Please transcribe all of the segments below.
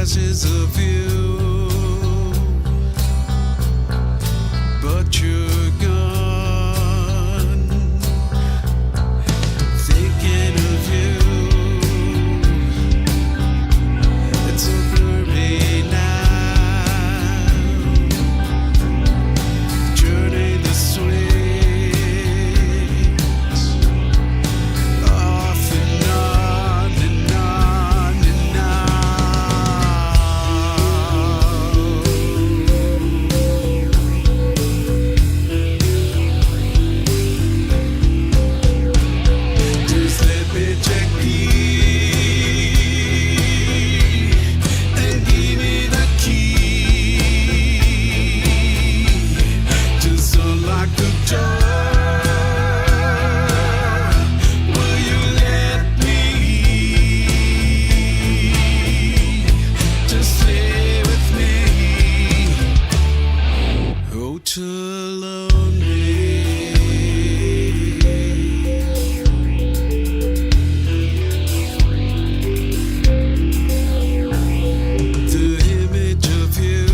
flashes of you, but you're gone. Thinking of you, it's so blurry now. Journey the swings, off and on and on and on. Just let me check and give me the key. Just unlock the door. Will you let me? Just stay with me. Hotel lonely. The image of you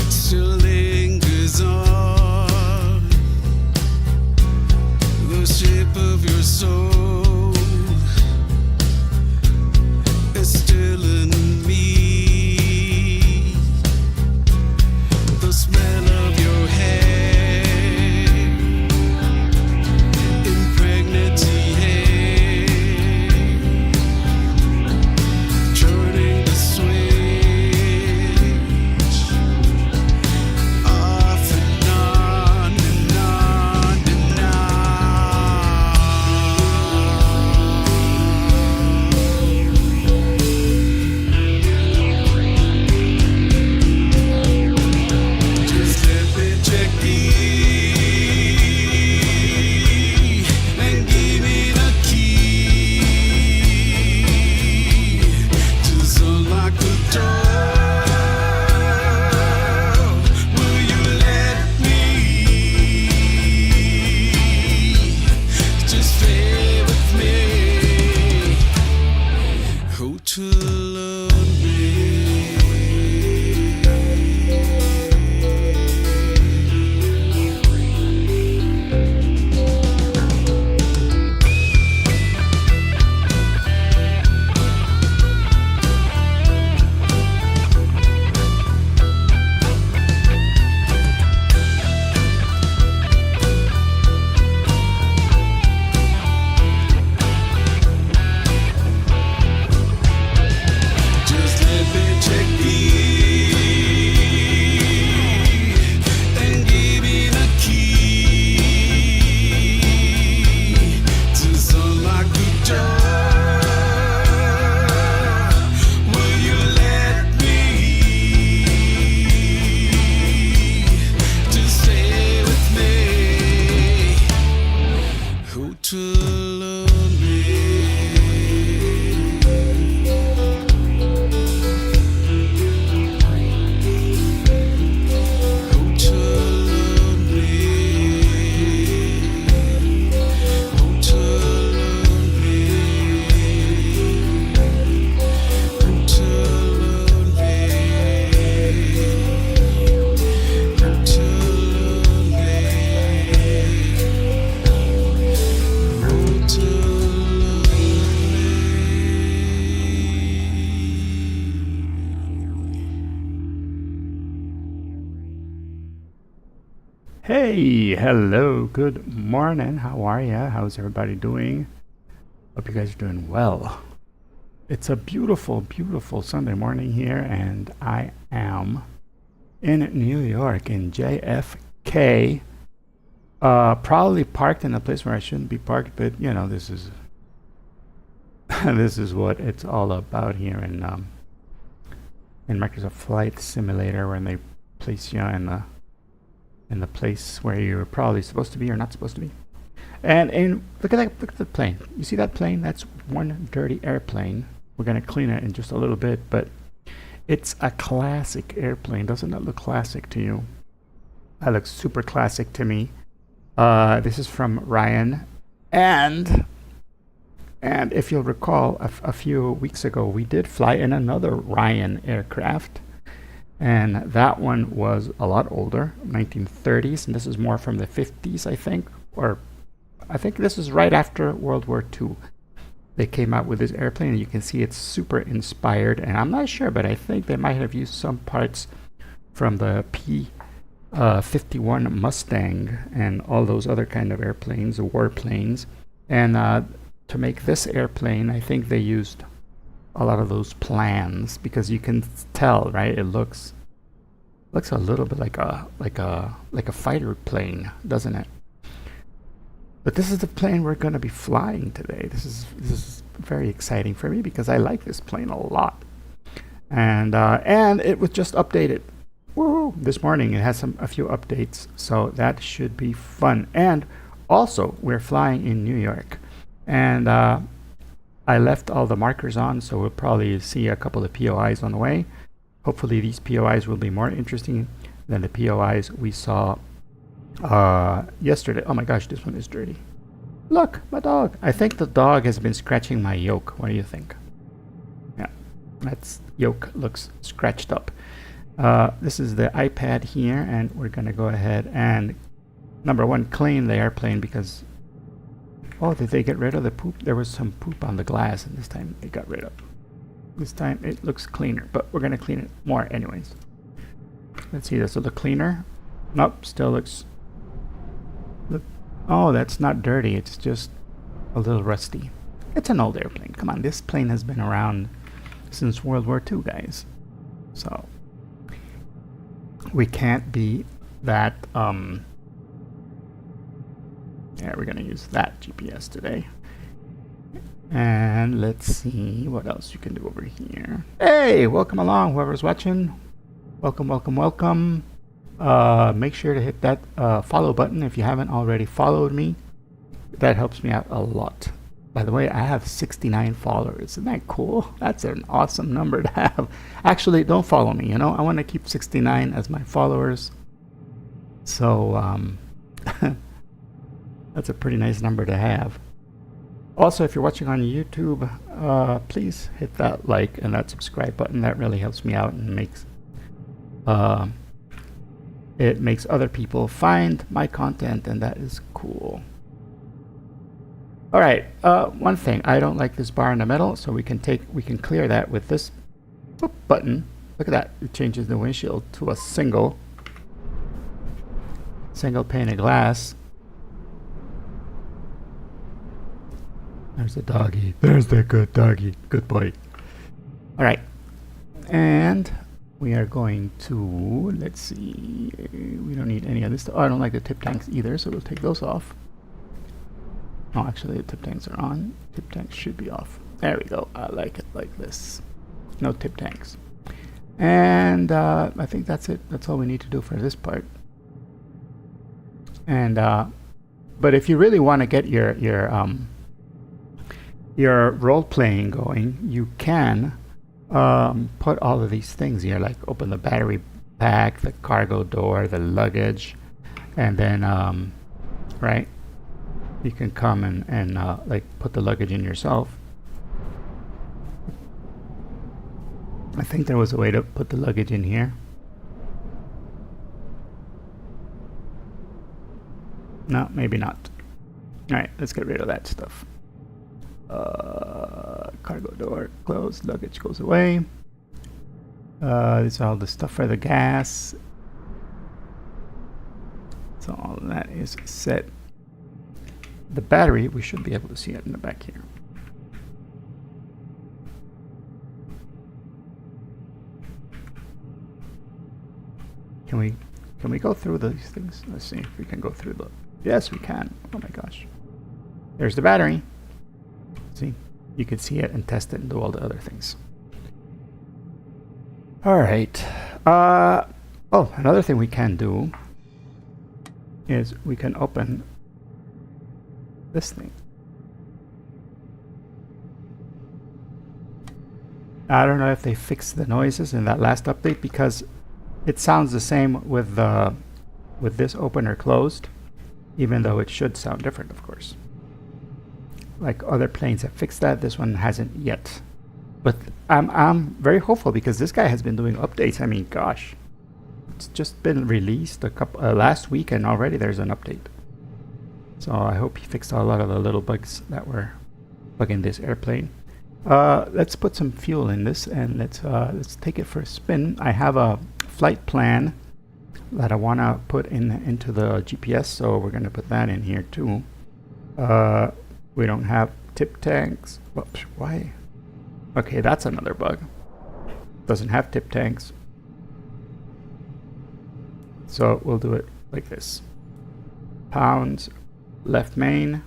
still lingers on. The shape of your soul is still in me. The smell of your hair, impregnity hair, turning the switch, off and on and on and on. Just let me check and give me the key. Just unlock the door. Will you let me? Just stay with me. Hotel lonely. Just let me check and give me the key. Just unlock the door. Will you let me? Just stay with me. Hotel lonely. Hotel lonely. Hotel lonely. Hotel lonely. Hey, hello, good morning. How are ya? How's everybody doing? Hope you guys are doing well. It's a beautiful, beautiful Sunday morning here, and I am in New York in JFK. Probably parked in a place where I shouldn't be parked, but you know, this is this is what it's all about here in Microsoft Flight Simulator, when they place you in the place where you're probably supposed to be or not supposed to be. And look at the plane. You see that plane? That's one dirty airplane. We're gonna clean it in just a little bit, but it's a classic airplane. Doesn't that look classic to you? That looks super classic to me. This is from Ryan, and And if you'll recall, a few weeks ago, we did fly in another Ryan aircraft. And that one was a lot older, 1930s, and this is more from the 50s, I think. Or I think this is right after World War II. They came out with this airplane, and you can see it's super inspired. And I'm not sure, but I think they might have used some parts from the P-51 Mustang and all those other kind of airplanes, the warplanes. And to make this airplane, I think they used a lot of those plans, because you can tell, right? It looks a little bit like a fighter plane, doesn't it? But this is the plane we're going to be flying today. This is very exciting for me because I like this plane a lot, and it was just updated. Woo! This morning it has a few updates, so that should be fun. And also, we're flying in New York, and I left all the markers on, so we'll probably see a couple of POIs on the way. Hopefully these POIs will be more interesting than the POIs we saw yesterday. Oh my gosh, this one is dirty. Look, my dog. I think the dog has been scratching my yoke. What do you think? Yeah, that yoke looks scratched up. This is the iPad here, and we're going to go ahead and, number one, clean the airplane because... Oh, did they get rid of the poop? There was some poop on the glass, and this time they got rid of. This time it looks cleaner, but we're going to clean it more anyways. Let's see, this will look cleaner. Nope, still looks... Look. Oh, that's not dirty. It's just a little rusty. It's an old airplane. Come on, this plane has been around since World War II, guys. So, we can't be that... Yeah, we're going to use that GPS today. And let's see what else you can do over here. Hey, welcome along, whoever's watching. Welcome, welcome, welcome. Make sure to hit that follow button if you haven't already followed me. That helps me out a lot. By the way, I have 69 followers. Isn't that cool? That's an awesome number to have. Actually, don't follow me, you know. I want to keep 69 as my followers. So, that's a pretty nice number to have. Also, if you're watching on YouTube, please hit that like and that subscribe button. That really helps me out and makes it makes other people find my content, and that is cool. All right, one thing, I don't like this bar in the middle, so we can clear that with this button. Look at that, it changes the windshield to a single pane of glass. There's the doggy. There's the good doggy. Good boy. All right. And we are going to, let's see, we don't need any of this stuff. Oh, I don't like the tip tanks either, so we'll take those off. Oh, actually, the tip tanks are on. Tip tanks should be off. There we go. I like it like this. No tip tanks. And I think that's it. That's all we need to do for this part. And, but if you really want to get your role playing going, you can put all of these things here, like open the battery pack, the cargo door, the luggage, and then right, you can come and like put the luggage in yourself. I think there was a way to put the luggage in here. No, maybe not. All right, let's get rid of that stuff. Cargo door closed, luggage goes away. This is all the stuff for the gas. So all of that is set. The battery, we should be able to see it in the back here. Can we go through these things? Let's see if we can go through the... Yes, we can. Oh my gosh. There's the battery. See, you can see it and test it and do all the other things. All right. Oh, another thing we can do is we can open this thing. I don't know if they fixed the noises in that last update, because it sounds the same with this open or closed, even though it should sound different, of course. like other planes have fixed that. This one hasn't yet. But I'm very hopeful because this guy has been doing updates. I mean, gosh, it's just been released a couple last week, and already there's an update. So I hope he fixed a lot of the little bugs that were bugging this airplane. Let's put some fuel in this, and let's take it for a spin. I have a flight plan that I want to put into the GPS, so we're going to put that in here too. We don't have tip tanks. Whoops, why? Okay, that's another bug. Doesn't have tip tanks. So we'll do it like this. Pounds, left main,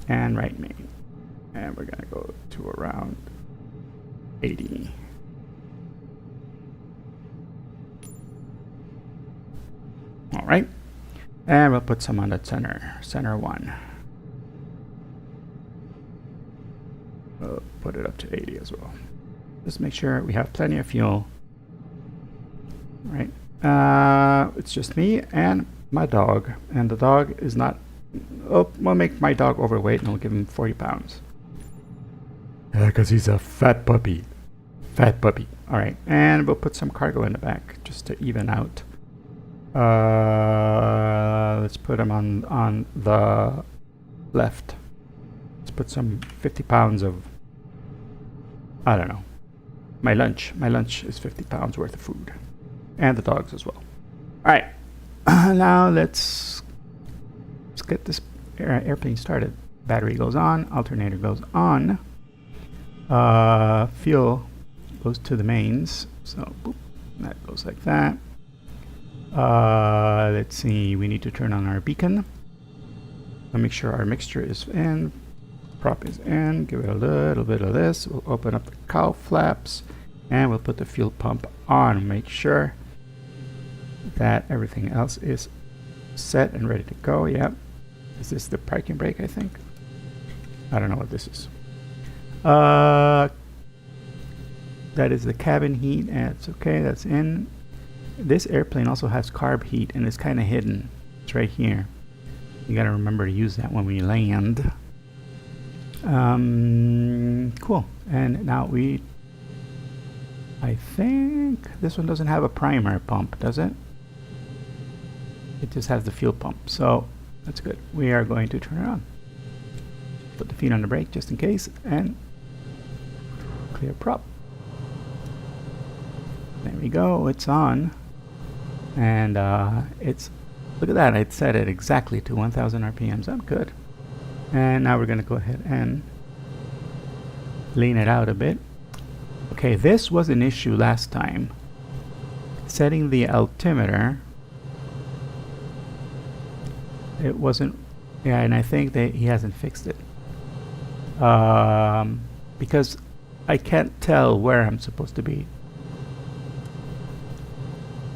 and right main. And we're gonna go to around 80. All right. And we'll put some on the center one. We'll put it up to 80 as well. Just make sure we have plenty of fuel. All right. It's just me and my dog, and the dog is not. Oh, we'll make my dog overweight, and we'll give him 40 pounds. Yeah, because he's a fat puppy. Fat puppy. All right, and we'll put some cargo in the back just to even out. Let's put him on the left. Let's put some 50 pounds of, I don't know, my lunch. My lunch is 50 pounds worth of food, and the dogs as well. All right, now let's get this airplane started. Battery goes on, alternator goes on, fuel goes to the mains. So boop, that goes like that. Let's see, we need to turn on our beacon. I'll make sure our mixture is in, prop is in, give it a little bit of this. We'll open up the cowl flaps, and we'll put the fuel pump on. Make sure that everything else is set and ready to go. Yep. Is this the parking brake, I think? I don't know what this is. That is the cabin heat, and it's okay, that's in. This airplane also has carb heat, and it's kind of hidden. It's right here. You gotta remember to use that when we land. Cool. And now I think this one doesn't have a primer pump, does it? It just has the fuel pump, so that's good. We are going to turn it on. Put the feet on the brake just in case, and clear prop. There we go, it's on. And it's, look at that, I set it exactly to 1000 RPMs. I'm good. And now we're going to go ahead and lean it out a bit. Okay, this was an issue last time. Setting the altimeter, it wasn't, yeah, and I think that he hasn't fixed it. Because I can't tell where I'm supposed to be.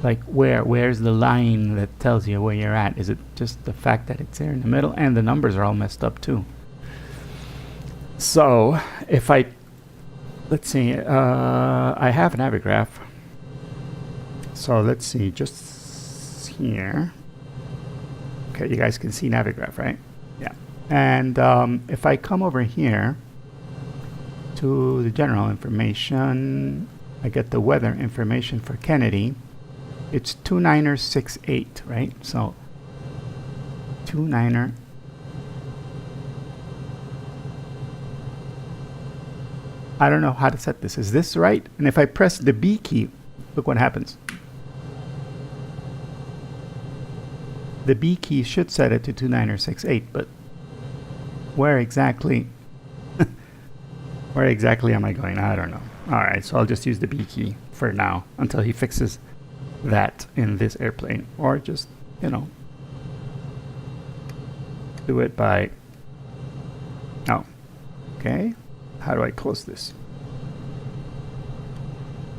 Like where's the line that tells you where you're at? Is it just the fact that it's there in the middle? And the numbers are all messed up too. So if let's see, I have an Navigraph. So let's see, just here. Okay, you guys can see Navigraph, right? Yeah. And if I come over here to the general information, I get the weather information for Kennedy. It's 29er68, right? So 29er. I don't know how to set this. Is this right? And if I press the B key, look what happens. The B key should set it to 29er68, but where exactly am I going? I don't know. All right, so I'll just use the B key for now until he fixes that in this airplane, or just, you know, do it by, oh, okay, how do I close this?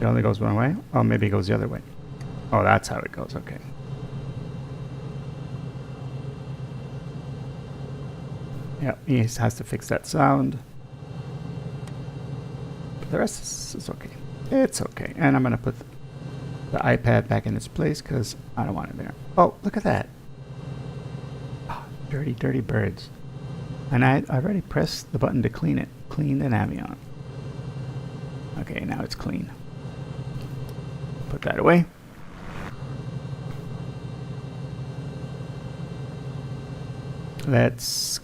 It only goes one way? Oh, maybe it goes the other way. Oh, that's how it goes, okay. Yeah, he has to fix that sound. But the rest is okay. It's okay. And I'm gonna put the iPad back in its place because I don't want it there. Oh, look at that. Oh, dirty, dirty birds. And I already pressed the button to clean it. Clean the Navion. Okay, now it's clean. Put that away. Let's...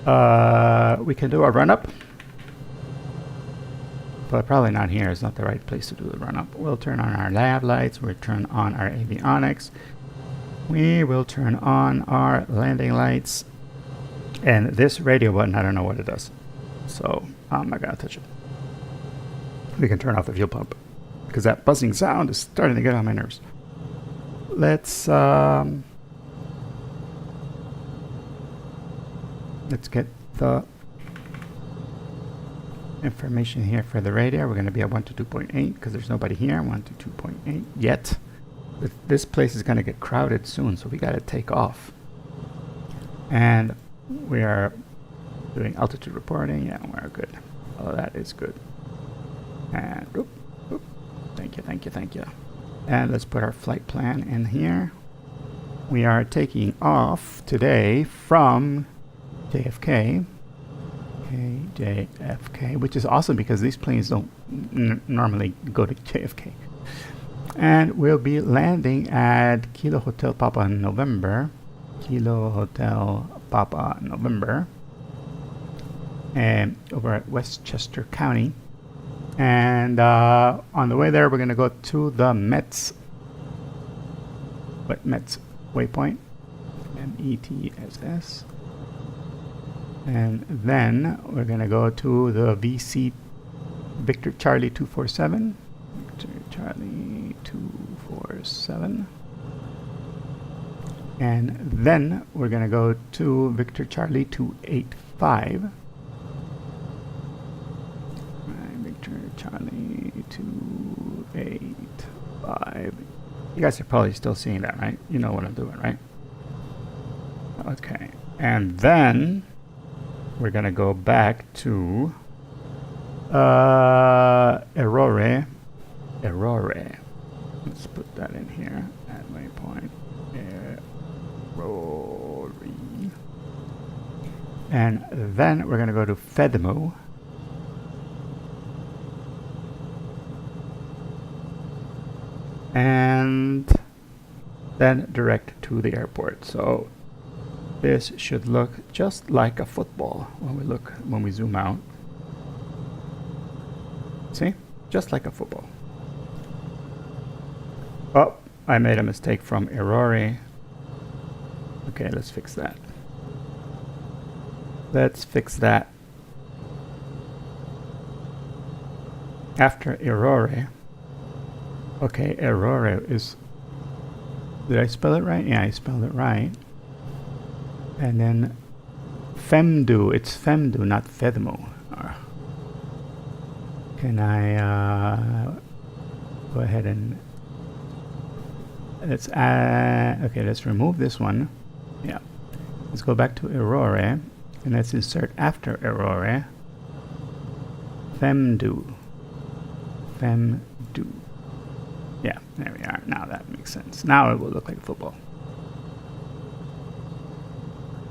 we can do a run-up. But probably not here. It's not the right place to do the run-up. We'll turn on our lab lights. We'll turn on our avionics. We will turn on our landing lights. And this radio button, I don't know what it does. So I'm not going to touch it. We can turn off the fuel pump, because that buzzing sound is starting to get on my nerves. Let's get the information here for the radio. We're going to be at 122.8 because there's nobody here. 122.8 yet. This place is going to get crowded soon, so we got to take off. And we are doing altitude reporting. Yeah, we're good. All of that is good. And whoop, whoop. Thank you, thank you, thank you. And let's put our flight plan in here. We are taking off today from JFK. JFK, which is awesome because these planes don't normally go to JFK. And we'll be landing at Kilo Hotel Papa November. Kilo Hotel Papa November. And over at Westchester County. And on the way there, we're going to go to the Mets waypoint. METSS. And then we're going to go to the VC Victor Charlie 247. Victor Charlie 247. And then we're going to go to Victor Charlie 285. Victor Charlie 285. You guys are probably still seeing that, right? You know what I'm doing, right? Okay. And then we're going to go back to Aurora. Let's put that in here at waypoint. Aurora. And then we're going to go to Fedmo. And then direct to the airport. So this should look just like a football when we zoom out. See? Just like a football. Oh, I made a mistake from Aurora. Okay, let's fix that. Let's fix that. After Aurora. Okay, Aurora is... Did I spell it right? Yeah, I spelled it right. And then Femdu. It's Femdu, not Fedmo. Can I go ahead and... Let's okay, let's remove this one. Yeah. Let's go back to Aurora. And let's insert after Aurora. Femdu. Femdu. Yeah, there we are. Now that makes sense. Now it will look like football.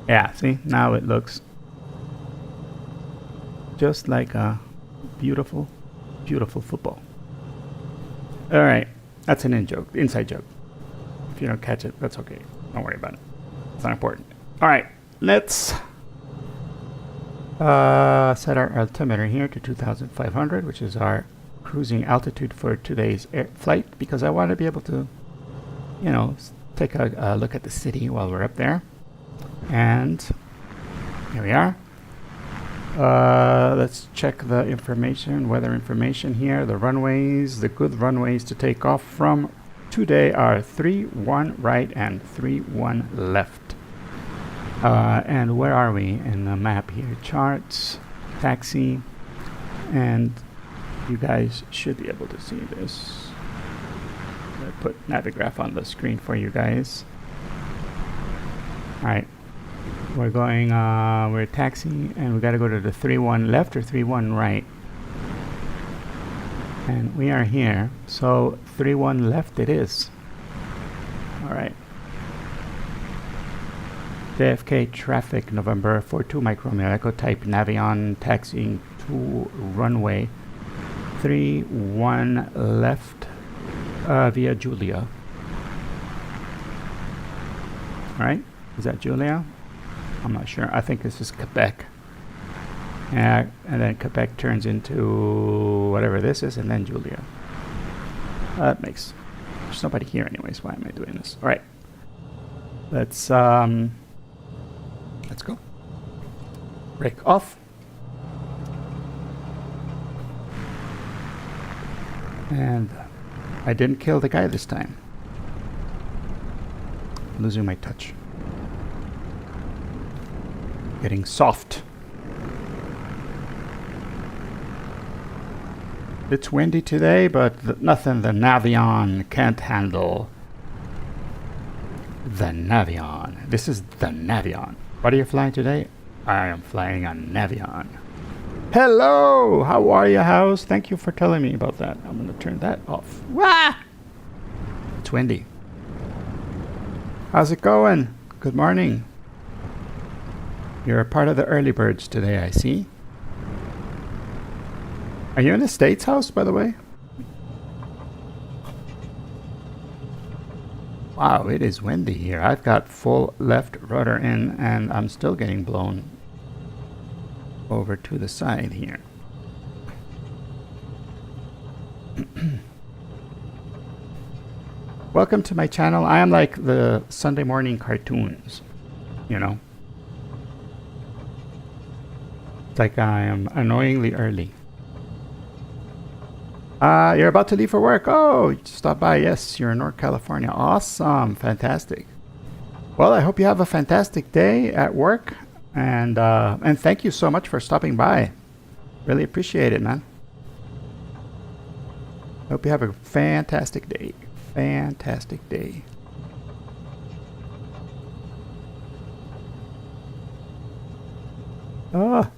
Yeah, see? Now it looks just like a beautiful, beautiful football. All right. That's an inside joke. If you don't catch it, that's okay. Don't worry about it. It's not important. All right. Let's set our altimeter here to 2,500, which is our cruising altitude for today's flight, because I want to be able to, you know, take a look at the city while we're up there. And here we are. Let's check the information, weather information here. The runways, the good runways to take off from today are 31 right and 31 left. And where are we in the map here? Charts, taxi, and you guys should be able to see this. I put Navigraph on the screen for you guys. All right. We're going, we're taxiing, and we got to go to the 31 left or 31 right. And we are here, so 31 left it is. All right. JFK traffic, November 42 Mike Romeo Echo, type Navion, taxiing to runway 31 left via Julia. Alright, is that Julia? I'm not sure. I think this is Quebec. And then Quebec turns into whatever this is, and then Julia. That makes... There's nobody here anyways. Why am I doing this? Alright. Let's go. Brake off. And I didn't kill the guy this time. Losing my touch. Getting soft. It's windy today, but nothing the Navion can't handle. The Navion. This is the Navion. What are you flying today? I am flying a Navion. Hello! How are you, house? Thank you for telling me about that. I'm going to turn that off. Wah! It's windy. How's it going? Good morning. You're a part of the early birds today, I see. Are you in the States, house, by the way? Wow, it is windy here. I've got full left rudder in, and I'm still getting blown over to the side here. Welcome to my channel. I am like the Sunday morning cartoons, you know. It's like I am annoyingly early. You're about to leave for work. Oh, stop by. Yes, you're in North California. Awesome. Fantastic. Well, I hope you have a fantastic day at work. And thank you so much for stopping by. Really appreciate it, man. Hope you have a fantastic day. Fantastic day. Oh,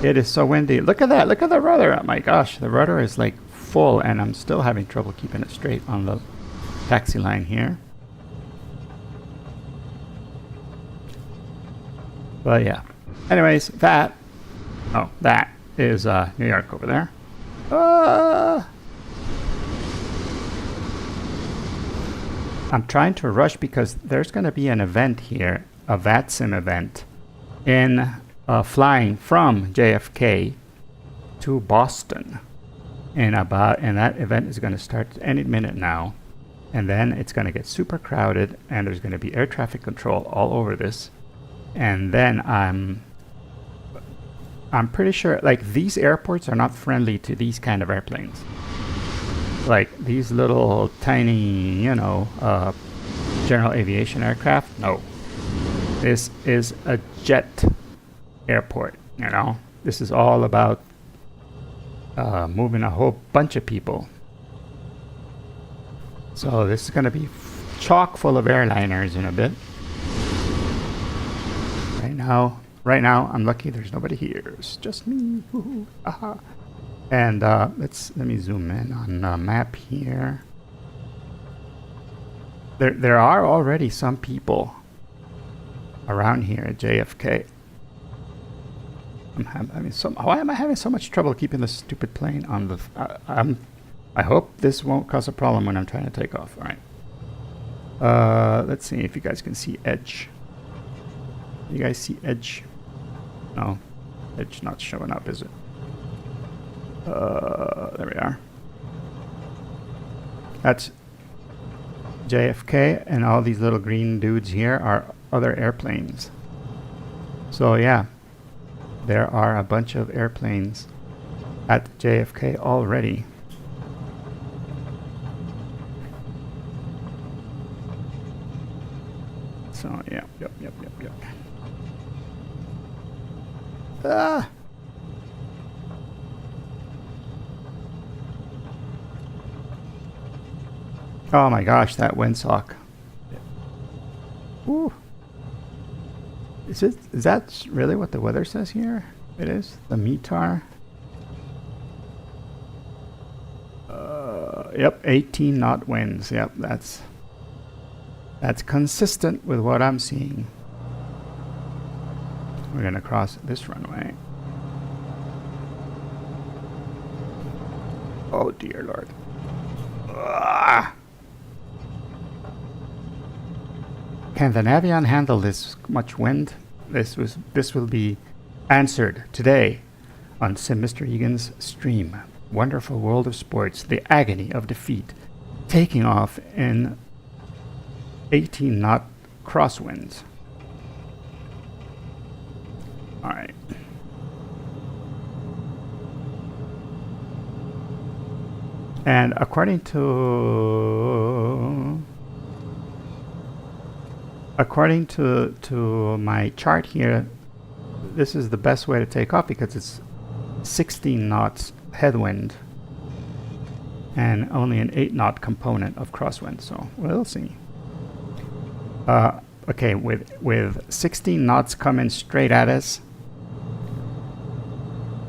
it is so windy. Look at that. Look at the rudder. Oh my gosh, the rudder is like full, and I'm still having trouble keeping it straight on the taxi line here. But yeah. Anyways, that is New York over there. I'm trying to rush because there's going to be an event here, a VATSIM event, in flying from JFK to Boston. And that event is going to start any minute now. And then it's going to get super crowded, and there's going to be air traffic control all over this. And then I'm pretty sure, like, these airports are not friendly to these kind of airplanes. Like these little tiny, you know, general aviation aircraft. No, this is a jet airport. You know, this is all about moving a whole bunch of people. So this is going to be chock full of airliners in a bit. Right now, I'm lucky there's nobody here. It's just me. Woo-hoo. Aha. And let me zoom in on the map here. There are already some people around here at JFK. Why am I having so much trouble keeping this stupid plane on the... I hope this won't cause a problem when I'm trying to take off. All right. Let's see if you guys can see Edge. You guys see Edge? No, Edge not showing up, is it? There we are. That's JFK, and all these little green dudes here are other airplanes. So yeah, there are a bunch of airplanes at JFK already. So yeah, yep. Ah! Oh my gosh, that windsock. Ooh. Is that really what the weather says here? It is? The METAR? Yep, 18 knot winds. Yep, that's consistent with what I'm seeing. We're gonna cross this runway. Oh dear Lord. Ah! Can the Navion handle this much wind? This will be answered today on Sim Mr. Egan's stream. Wonderful World of Sports, the agony of defeat, taking off in 18 knot crosswinds. All right. And according to my chart here, this is the best way to take off because it's 16 knots headwind and only an 8 knot component of crosswind. So we'll see. Okay, with 16 knots coming straight at us.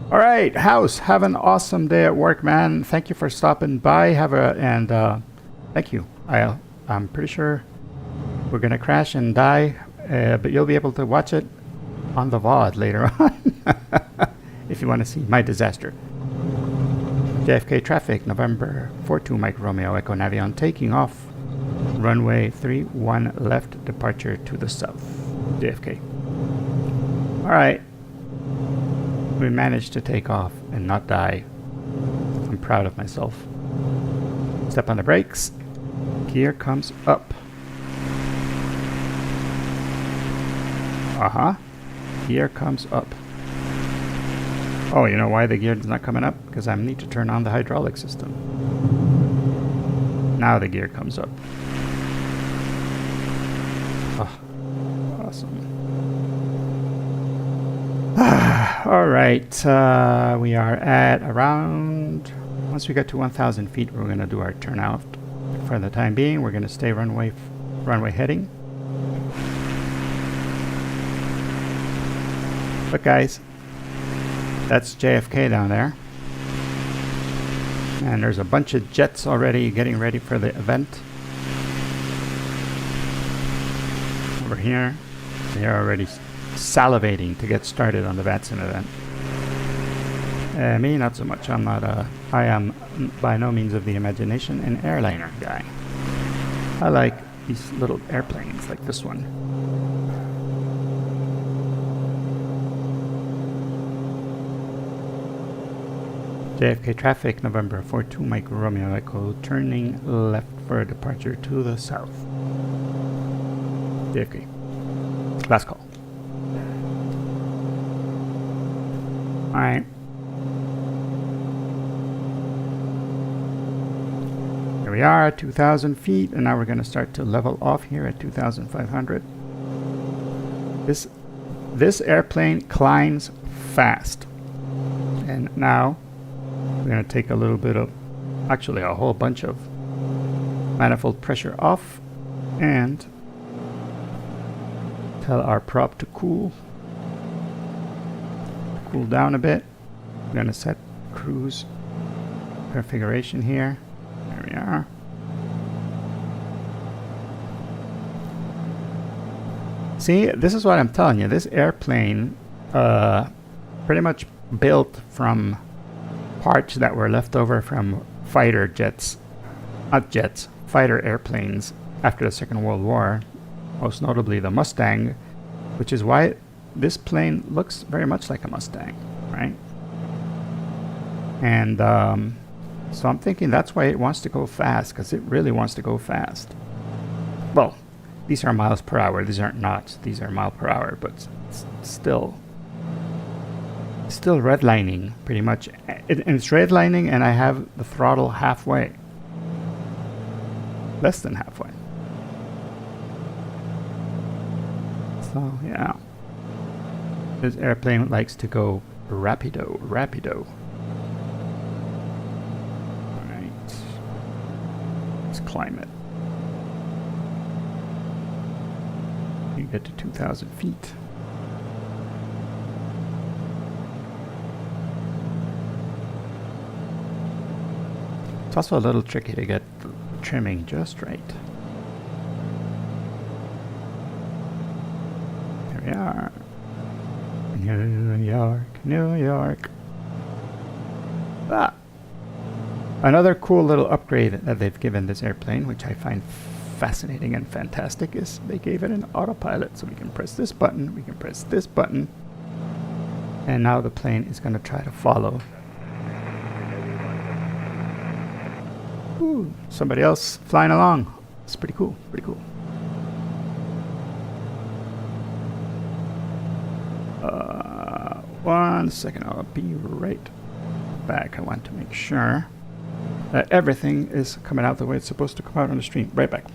All right, House, have an awesome day at work, man. Thank you for stopping by. Thank you. I'm pretty sure we're gonna crash and die, but you'll be able to watch it on the VOD later on if you want to see my disaster. JFK traffic, November 42 Mike Romeo Echo Navion taking off. Runway 31 left, departure to the south. JFK. All right. We managed to take off and not die. I'm proud of myself. Step on the brakes. Gear comes up. Gear comes up. Oh, you know why the gear is not coming up? Because I need to turn on the hydraulic system. Now the gear comes up. Oh, awesome. All right, we are at around, once we get to 1,000 feet, we're going to do our turnout. For the time being, we're going to stay runway heading. But guys, that's JFK down there. And there's a bunch of jets already getting ready for the event. Over here, they're already salivating to get started on the VATSIM event. Me, not so much. I am by no means of the imagination an airliner guy. I like these little airplanes like this one. JFK traffic, November 42 Mike Romeo Echo, turning left for departure to the south. JFK. Last call. Alright. Here we are at 2,000 feet, and now we're going to start to level off here at 2,500. This airplane climbs fast. And now we're going to take a little bit of, actually a whole bunch of manifold pressure off and tell our prop to cool down a bit. We're going to set cruise configuration here. There we are. See, this is what I'm telling you. This airplane pretty much built from parts that were left over from fighter jets, not jets, fighter airplanes after the Second World War, most notably the Mustang, which is why this plane looks very much like a Mustang, right? And so I'm thinking that's why it wants to go fast, because it really wants to go fast. Well, these are miles per hour. These aren't knots. These are mile per hour, but still redlining pretty much. It's redlining, and I have the throttle halfway, less than halfway. So yeah, this airplane likes to go rapido. All right, let's climb it. You get to 2,000 feet. It's also a little tricky to get the trimming just right. There we are. New York, New York. Ah. Another cool little upgrade that they've given this airplane, which I find fascinating and fantastic, is they gave it an autopilot. So we can press this button, we can press this button, and now the plane is going to try to follow. Ooh, somebody else flying along. It's pretty cool, pretty cool. One second, I'll be right back. I want to make sure that everything is coming out the way it's supposed to come out on the stream. Right back.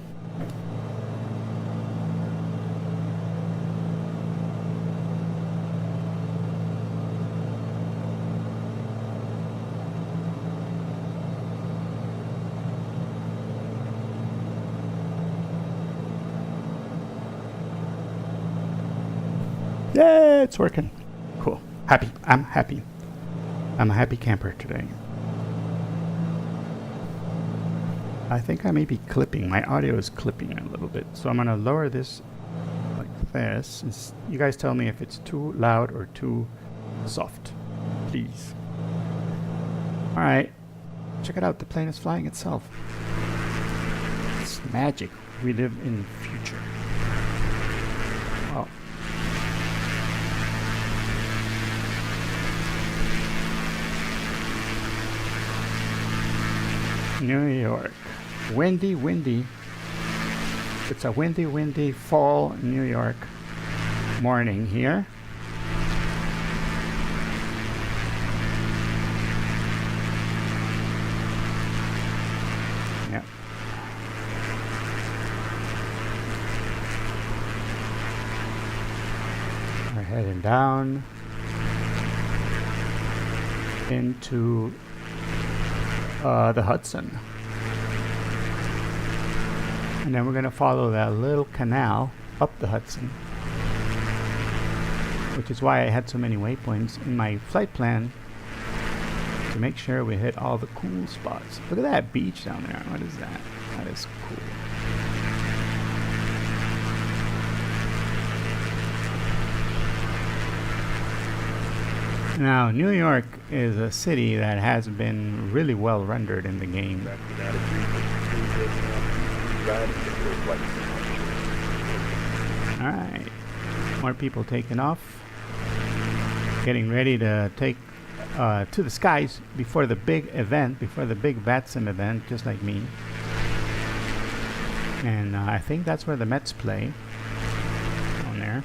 Yeah, it's working. Cool. Happy. I'm happy. I'm a happy camper today. I think I may be clipping. My audio is clipping a little bit. So I'm going to lower this like this. You guys tell me if it's too loud or too soft, please. All right. Check it out. The plane is flying itself. It's magic. We live in the future. Wow. New York. Windy, windy. It's a windy, windy fall New York morning here. Yep. We're heading down into the Hudson. And then we're going to follow that little canal up the Hudson, which is why I had so many waypoints in my flight plan, to make sure we hit all the cool spots. Look at that beach down there. What is that? That is cool. Now, New York is a city that has been really well rendered in the game. Alright, more people taking off, getting ready to take to the skies before the big event, before the big VATSIM event, just like me. And I think that's where the Mets play, on there.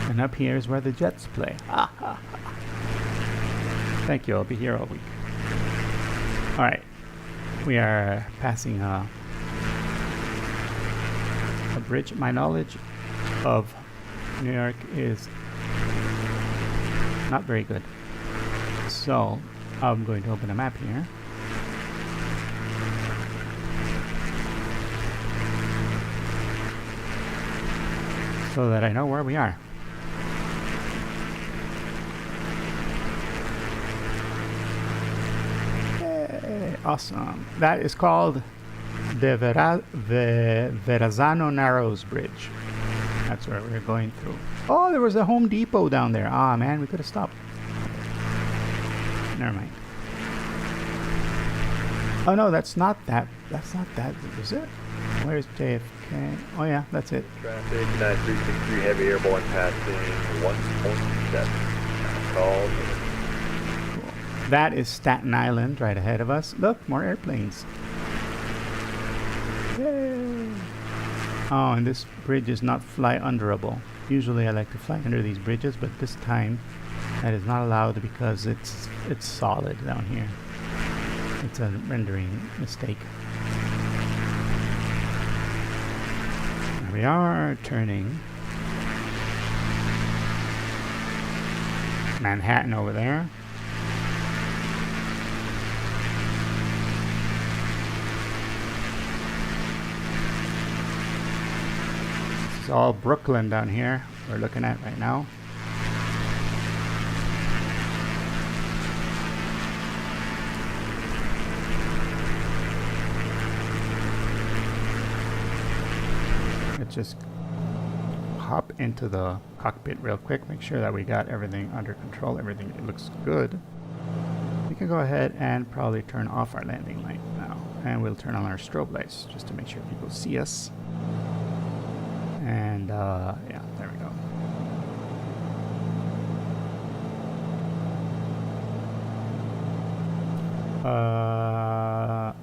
And up here is where the Jets play. Thank you, I'll be here all week. Alright, we are passing a bridge. My knowledge of New York is not very good. So, I'm going to open a map here. So that I know where we are. Hey, awesome. That is called the Verrazano Narrows Bridge. That's where we're going through. Oh, there was a Home Depot down there. Ah, man, we could have stopped. Never mind. Oh no, that's not that. That's not that. Is it? Where's JFK? Oh yeah, that's it. Traffic 9363 heavy airborne passing 1.7. Called. Cool. That is Staten Island right ahead of us. Look, more airplanes. Yay! Oh, and this bridge is not fly underable. Usually I like to fly under these bridges, but this time that is not allowed because it's solid down here. It's a rendering mistake. There we are, turning Manhattan over there. This is all Brooklyn down here we're looking at right now. let's just hop into the cockpit real quick, make sure that we got everything under control, everything looks good. We can go ahead and probably turn off our landing light now, and we'll turn on our strobe lights just to make sure people see us. And yeah, there we go.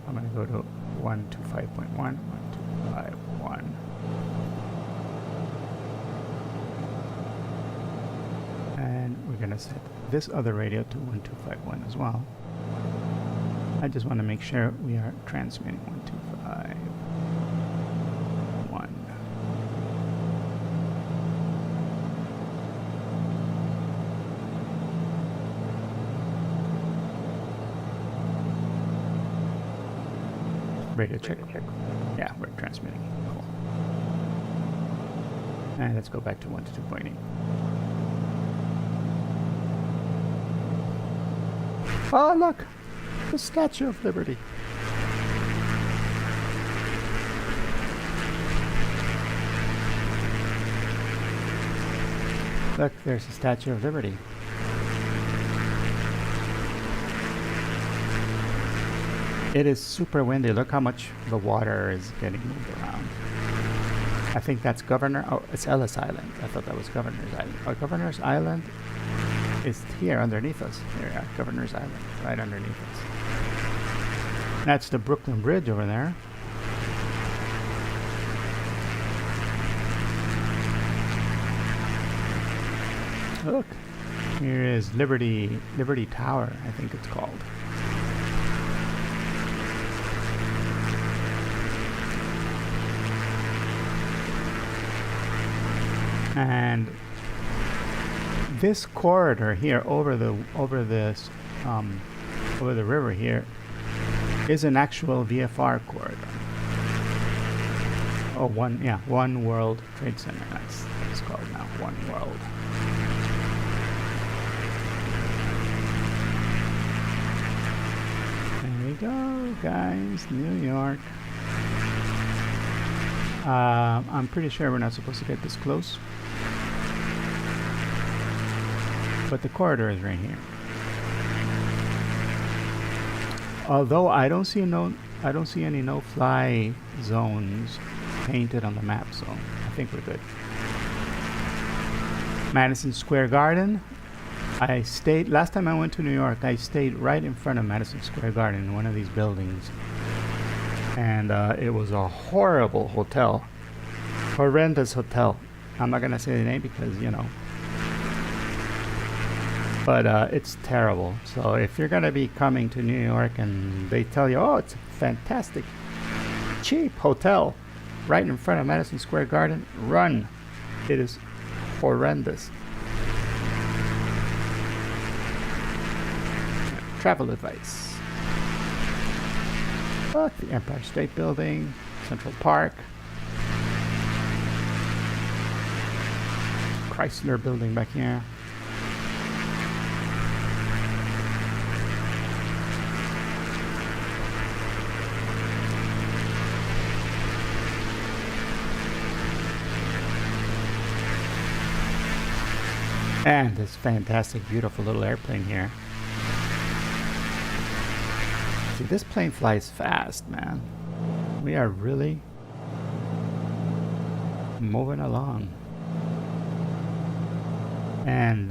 I'm gonna go to 125.1, 1251. And we're gonna set this other radio to 1251 as well. I just want to make sure we are transmitting 125.1. Radio check. Yeah, we're transmitting. Cool. And let's go back to 122.8. Oh, look! The Statue of Liberty. Look, there's the Statue of Liberty. It is super windy. Look how much the water is getting moved around. I think that's Governor... Oh, it's Ellis Island. I thought that was Governor's Island. Oh, Governor's Island is here underneath us. There we are. Governor's Island. Right underneath us. That's the Brooklyn Bridge over there. Look. Here is Liberty Tower, I think it's called. And this corridor here over the river here is an actual VFR corridor. Oh, One World Trade Center. That's what it's called now. One World. There we go, guys. New York. I'm pretty sure we're not supposed to get this close. But the corridor is right here. Although I don't see any no-fly zones painted on the map, so I think we're good. Madison Square Garden. I stayed last time I went to New York. I stayed right in front of Madison Square Garden in one of these buildings, and it was a horrible hotel, horrendous hotel. I'm not gonna say the name because you know. But it's terrible. So if you're gonna be coming to New York and they tell you, oh, it's a fantastic, cheap hotel right in front of Madison Square Garden, run. It is horrendous. Travel advice. Look, the Empire State Building, Central Park, Chrysler Building back here. And this fantastic, beautiful little airplane here. See, this plane flies fast, man. We are really moving along. And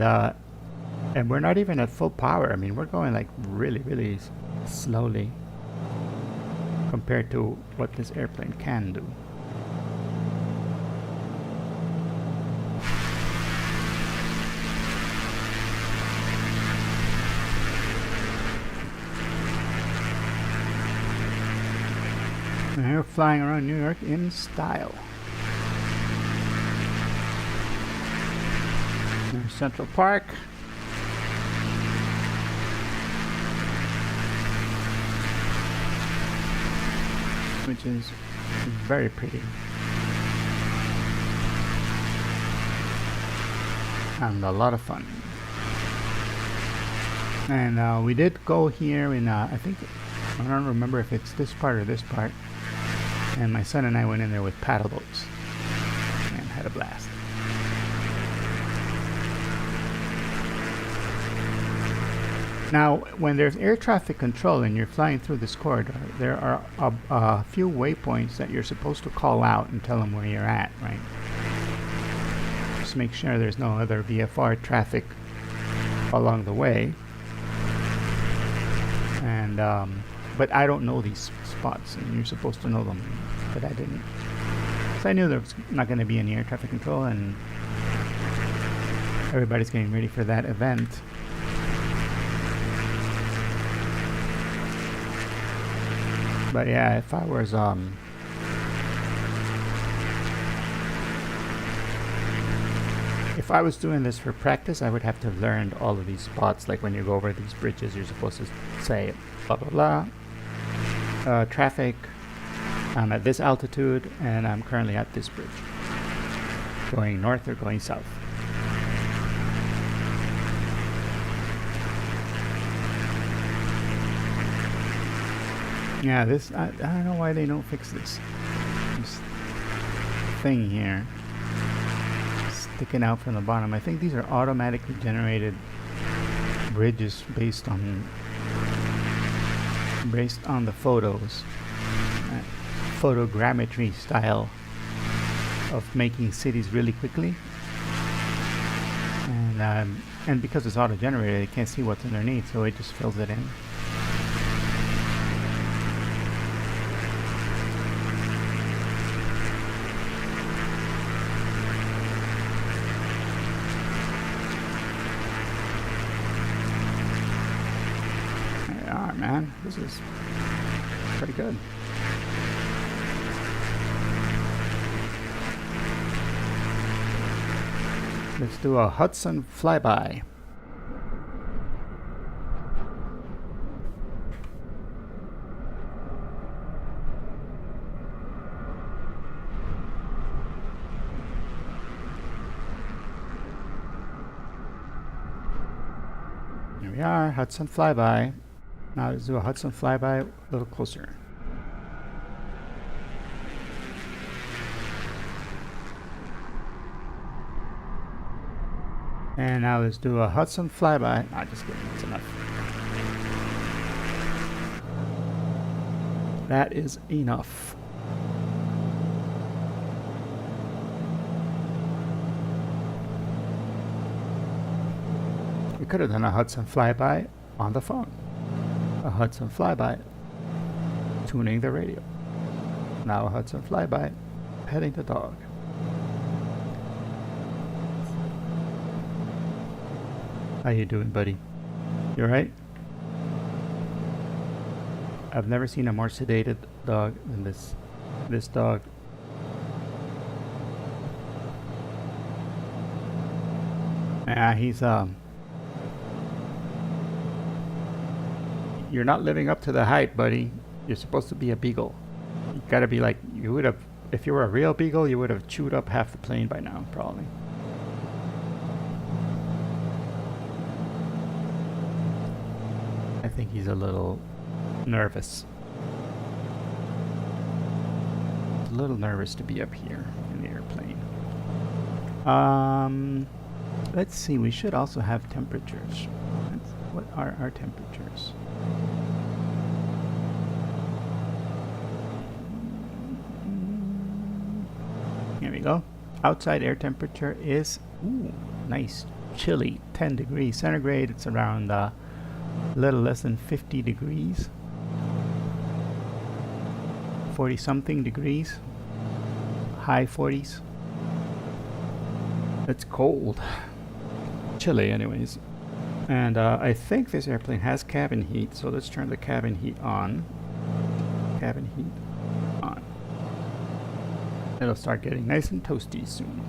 we're not even at full power. I mean, we're going like really, really slowly compared to what this airplane can do. And we're flying around New York in style. There's Central Park. Which is very pretty. And a lot of fun. And we did go here in, I think, I don't remember if it's this part or this part. And my son and I went in there with paddle boats. had a blast. Now, when there's air traffic control and you're flying through this corridor, there are a few waypoints that you're supposed to call out and tell them where you're at, right? Just make sure there's no other VFR traffic along the way. And but I don't know these spots, and you're supposed to know them, but I didn't. So I knew there was not going to be any air traffic control, and everybody's getting ready for that event. But yeah, if I was if I was doing this for practice, I would have to have learned all of these spots. Like when you go over these bridges, you're supposed to say blah blah blah. Traffic. I'm at this altitude, and I'm currently at this bridge. Going north or going south. Yeah, this, I don't know why they don't fix this thing here sticking out from the bottom. I think these are automatically generated bridges based on the photos, photogrammetry style of making cities really quickly, and because it's auto-generated, you can't see what's underneath, so it just fills it in. Man, this is pretty good. Let's do a Hudson flyby. Here we are, Hudson flyby. Now let's do a Hudson flyby a little closer. And now let's do a Hudson flyby. Nah, just kidding, that's enough. That is enough. We could have done a Hudson flyby on the phone. A Hudson flyby, tuning the radio. Now a Hudson flyby, petting the dog. How you doing, buddy? You alright? I've never seen a more sedated dog than this dog. Yeah, he's you're not living up to the hype, buddy. You're supposed to be a beagle. You gotta be like, you would have, if you were a real beagle, you would have chewed up half the plane by now, probably. I think he's a little nervous. A little nervous to be up here in the airplane. Let's see, we should also have temperatures. What are our temperatures? Here we go. Outside air temperature is nice, chilly, 10 degrees centigrade. It's around a little less than 50 degrees. 40 something degrees. High 40s. It's cold. Chilly anyways. And I think this airplane has cabin heat, so let's turn the cabin heat on. Cabin heat on. It'll start getting nice and toasty soon.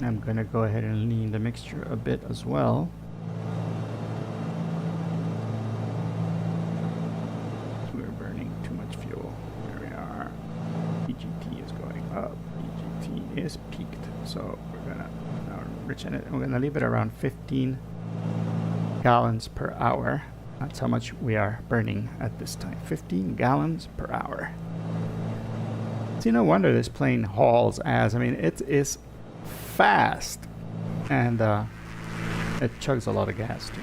I'm gonna go ahead and lean the mixture a bit as well. We're burning too much fuel. There we are. EGT is going up. EGT is peaked. So we're gonna now enrich it. We're gonna leave it around 15 gallons per hour. That's how much we are burning at this time. 15 gallons per hour. See, no wonder this plane hauls ass. I mean, it is fast, and it chugs a lot of gas too.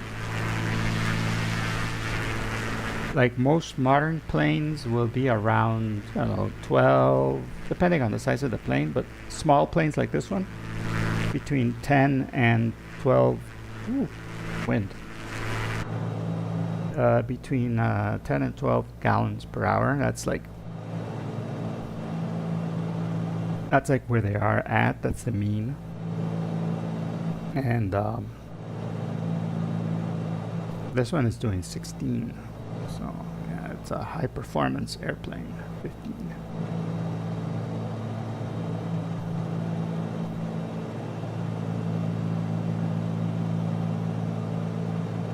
Like most modern planes will be around, I don't know, 12, depending on the size of the plane, but small planes like this one, between 10 and 12, ooh, wind, between 10 and 12 gallons per hour. That's like where they are at. That's the mean. And this one is doing 16. So yeah, it's a high performance airplane. 15.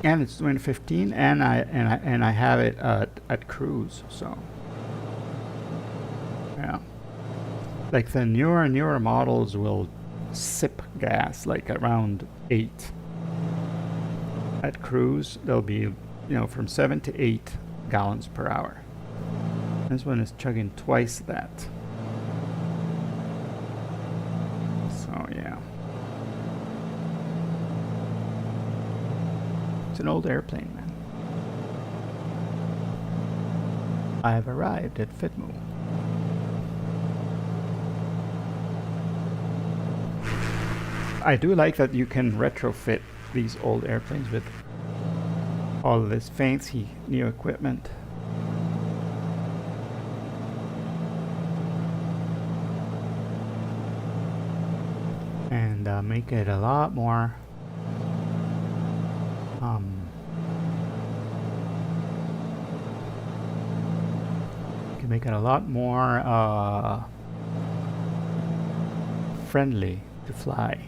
And it's doing 15, and I have it at cruise. So yeah, like the newer models will sip gas like around 8. At cruise, they'll be, you know, from 7 to 8 gallons per hour. This one is chugging twice that. So yeah, it's an old airplane, man. I have arrived at Fitmo. I do like that you can retrofit these old airplanes with all of this fancy new equipment. And make it a lot more can make it a lot more friendly to fly.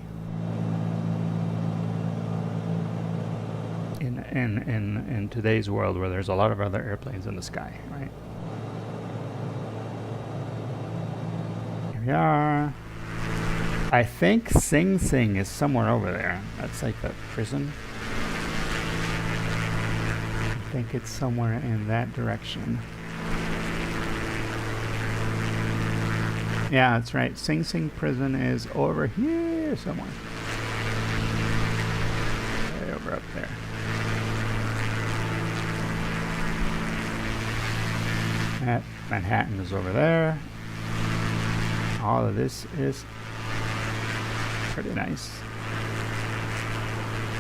In today's world where there's a lot of other airplanes in the sky, right? Here we are. I think Sing Sing is somewhere over there. That's like the prison. I think it's somewhere in that direction. Yeah, that's right. Sing Sing prison is over here somewhere. Way over up there. Manhattan is over there. All of this is pretty nice.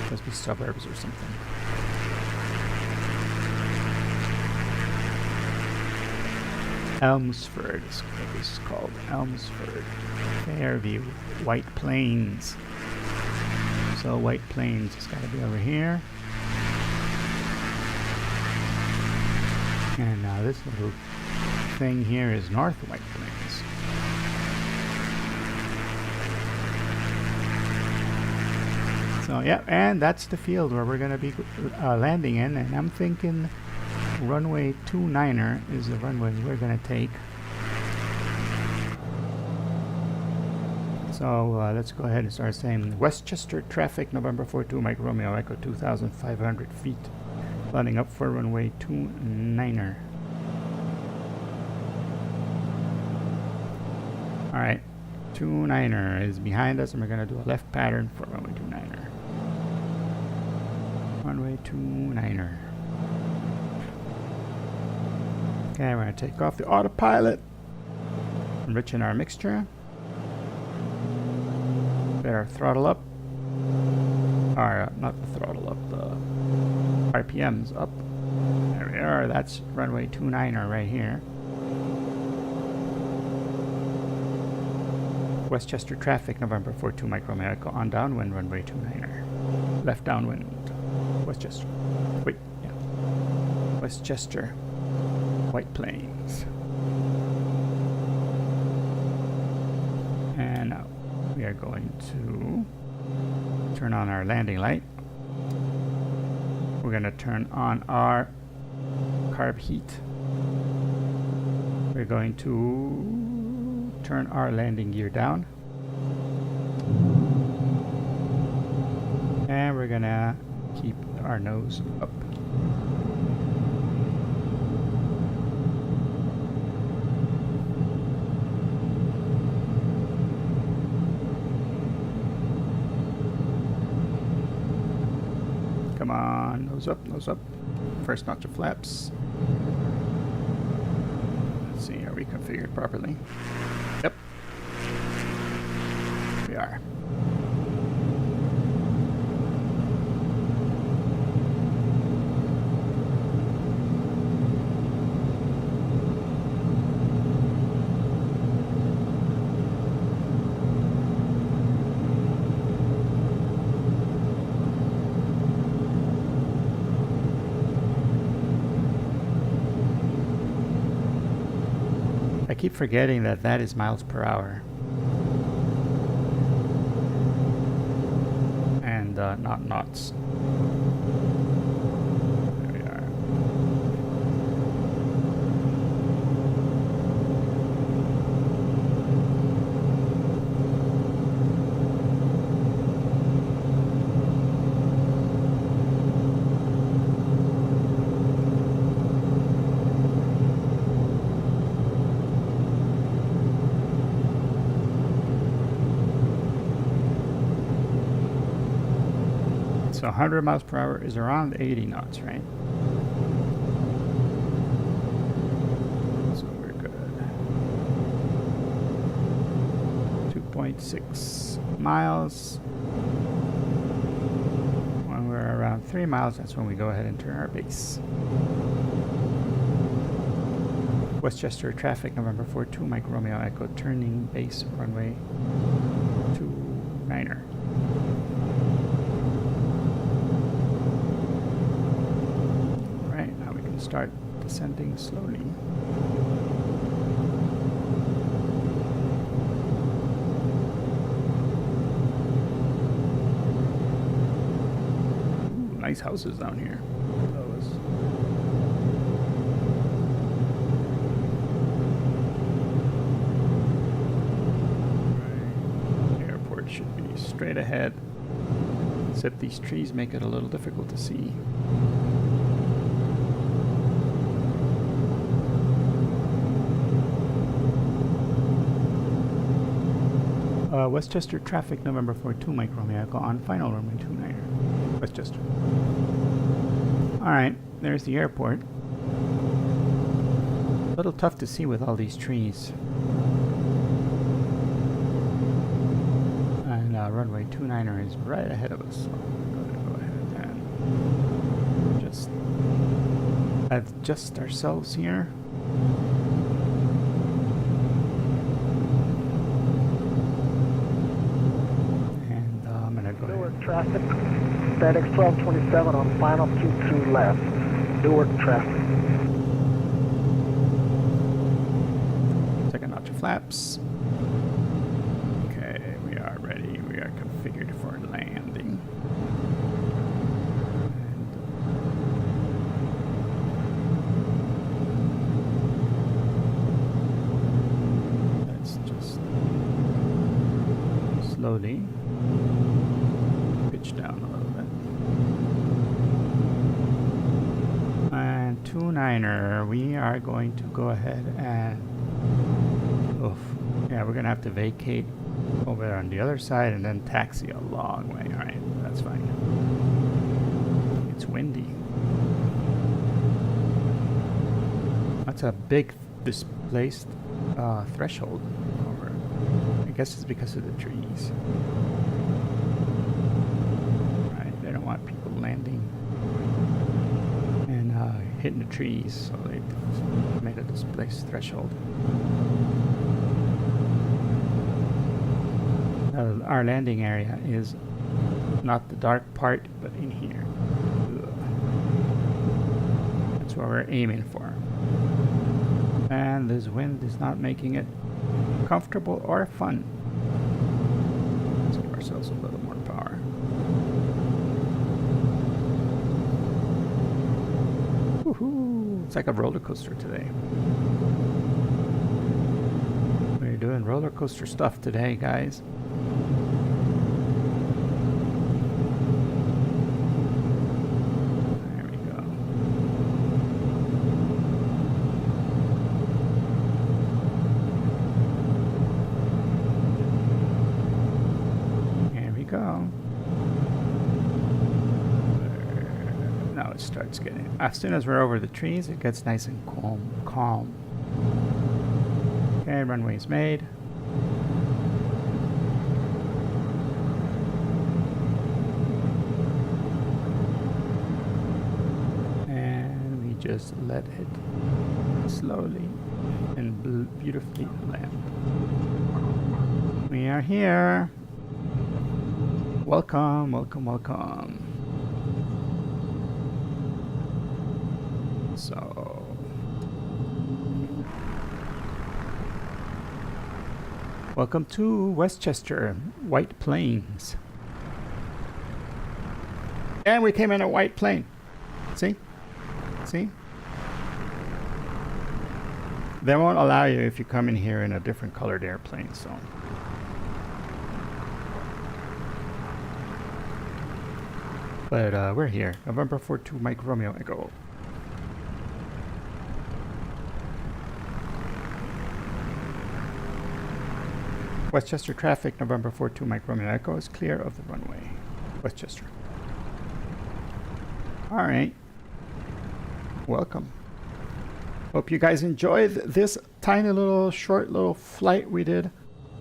Must be suburbs or something. Elmsford is what this is called. Elmsford. Fairview. White Plains. So White Plains has got to be over here. And this little thing here is North White Plains. So yeah, and that's the field where we're going to be landing in, and I'm thinking runway 29er is the runway we're going to take. So let's go ahead and start saying Westchester traffic, November 42, Mike Romeo, Echo 2,500 feet. Landing up for runway 29er. Alright, 29er is behind us, and we're going to do a left pattern for runway 29er. Runway 29er. Okay, we're going to take off the autopilot. Enriching our mixture. Get our throttle up. Or, not the throttle up, the RPMs up. There we are. That's runway 29er right here. Westchester traffic, November 42, Mike Romeo Echo on downwind, runway 29er. Left downwind. Westchester. Wait, yeah. Westchester. White Plains. And now we are going to turn on our landing light. We're going to turn on our carb heat. We're going to turn our landing gear down. And we're going to keep our nose up. Come on, nose up, nose up. First notch of flaps. Let's see, are we configured properly? Yep. We are. I keep forgetting that that is miles per hour. And not knots. There we are. So 100 miles per hour is around 80 knots, right? So we're good. 2.6 miles. When we're around 3 miles, that's when we go ahead and turn our base. Westchester traffic, November 42, Mike Romeo Echo, turning base runway 29er. Start descending slowly. Ooh, nice houses down here. Those. Right. Airport should be straight ahead. Except these trees make it a little difficult to see. Westchester traffic, November 42, Mike Romeo Echo on final runway 29er. Westchester. Alright, there's the airport. A little tough to see with all these trees. And runway 29er is right ahead of us. So I'm going to go ahead and just adjust ourselves here. Traffic, FedEx 1227 on final Q2 left. Newark traffic. Second notch of flaps. Okay, we are ready. We are configured for landing. And let's just slowly down a little bit. And 29er, we are going to go ahead and yeah, we're gonna have to vacate over on the other side and then taxi a long way. Alright, that's fine. It's windy. That's a big displaced threshold over. I guess it's because of the trees. Want people landing and hitting the trees, so they made a displaced threshold. Our landing area is not the dark part, but in here. That's what we're aiming for. And this wind is not making it comfortable or fun. Let's give ourselves a little more power. Woohoo! It's like a roller coaster today. We're doing roller coaster stuff today, guys. getting, as soon as we're over the trees, it gets nice and calm. Okay, runway's made. And we just let it slowly and beautifully land. We are here. Welcome, welcome, welcome. So, welcome to Westchester, White Plains. And we came in a white plane. See? See? They won't allow you if you come in here in a different colored airplane, so. But we're here. November 42 Mike Romeo Echo. Westchester traffic, November 42 Mike Romeo Echo is clear of the runway. Westchester. Alright. Welcome. Hope you guys enjoyed this tiny little short little flight we did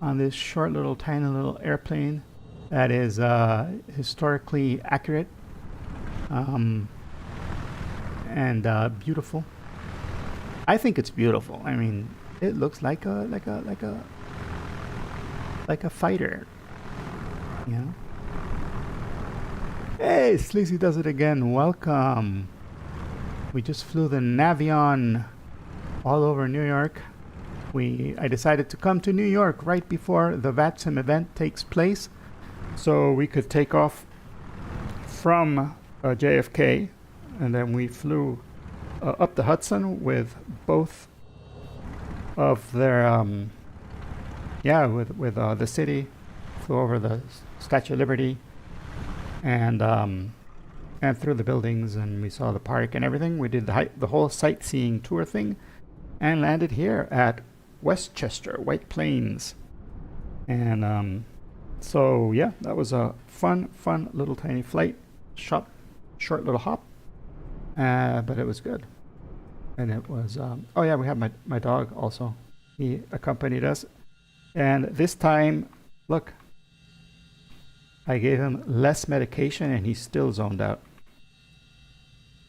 on this short little tiny little airplane that is historically accurate and beautiful. I think it's beautiful. I mean, it looks like a fighter, you know. Hey, Sleazy does it again. Welcome. We just flew the Navion all over New York. I decided to come to New York right before the VATSIM event takes place, so we could take off from JFK, and then we flew up the Hudson with both of their with the city, flew over the Statue of Liberty, and through the buildings, and we saw the park and everything. We did the whole sightseeing tour thing, and landed here at Westchester, White Plains, and so yeah, that was a fun little tiny flight, short little hop, but it was good. And it was oh yeah, we have my dog also. He accompanied us, and this time, look, I gave him less medication and he's still zoned out.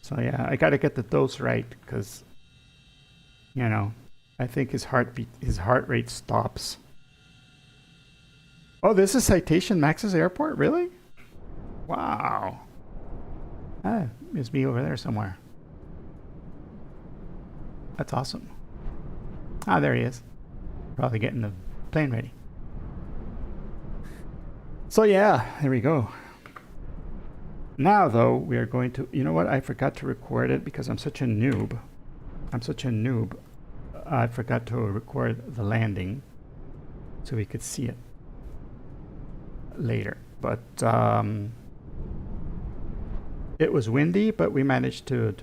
So yeah, I gotta get the dose right, because you know, I think his heart rate stops. Oh, this is Citation Max's airport? Really? Wow. Ah, it's me over there somewhere. That's awesome. Ah, there he is. Probably getting the plane ready. So yeah, there we go. Now though, we are going to, you know what? I forgot to record it because I'm such a noob. I forgot to record the landing so we could see it later. But it was windy, but we managed to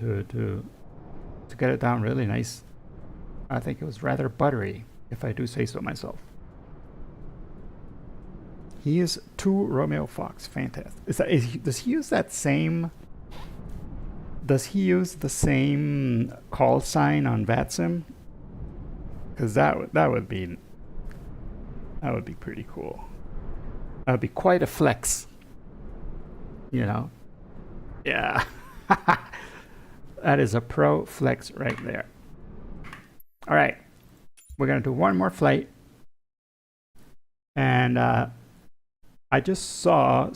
get it down really nice. I think it was rather buttery, if I do say so myself. He is 2 Romeo Fox. Fantastic. Does he use that same? Does he use the same call sign on VATSIM? Because that would be pretty cool. That would be quite a flex. You know. Yeah. That is a pro flex right there. All right. We're going to do one more flight. And I just saw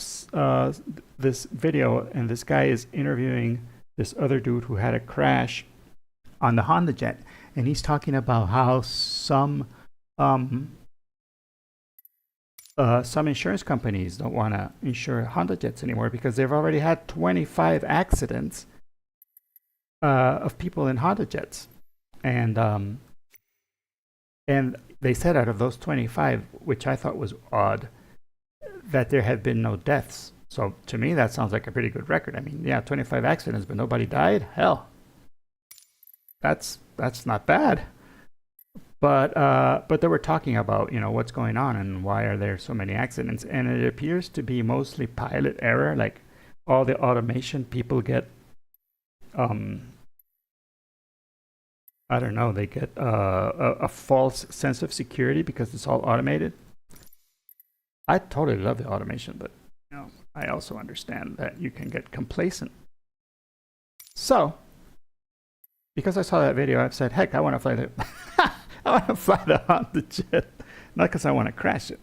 this video, and this guy is interviewing this other dude who had a crash on the Honda Jet, and he's talking about how some insurance companies don't want to insure Honda Jets anymore because they've already had 25 accidents of people in Honda Jets, and they said out of those 25, which I thought was odd, that there had been no deaths. So to me, that sounds like a pretty good record. I mean, yeah, 25 accidents, but nobody died. Hell, that's not bad. But they were talking about, you know, what's going on and why are there so many accidents, and it appears to be mostly pilot error. Like all the automation, people get I don't know, they get a false sense of security because it's all automated. I totally love the automation, but you know, I also understand that you can get complacent. So, because I saw that video, I've said, heck, I want to fly the I want to fly the Honda Jet, not because I want to crash it,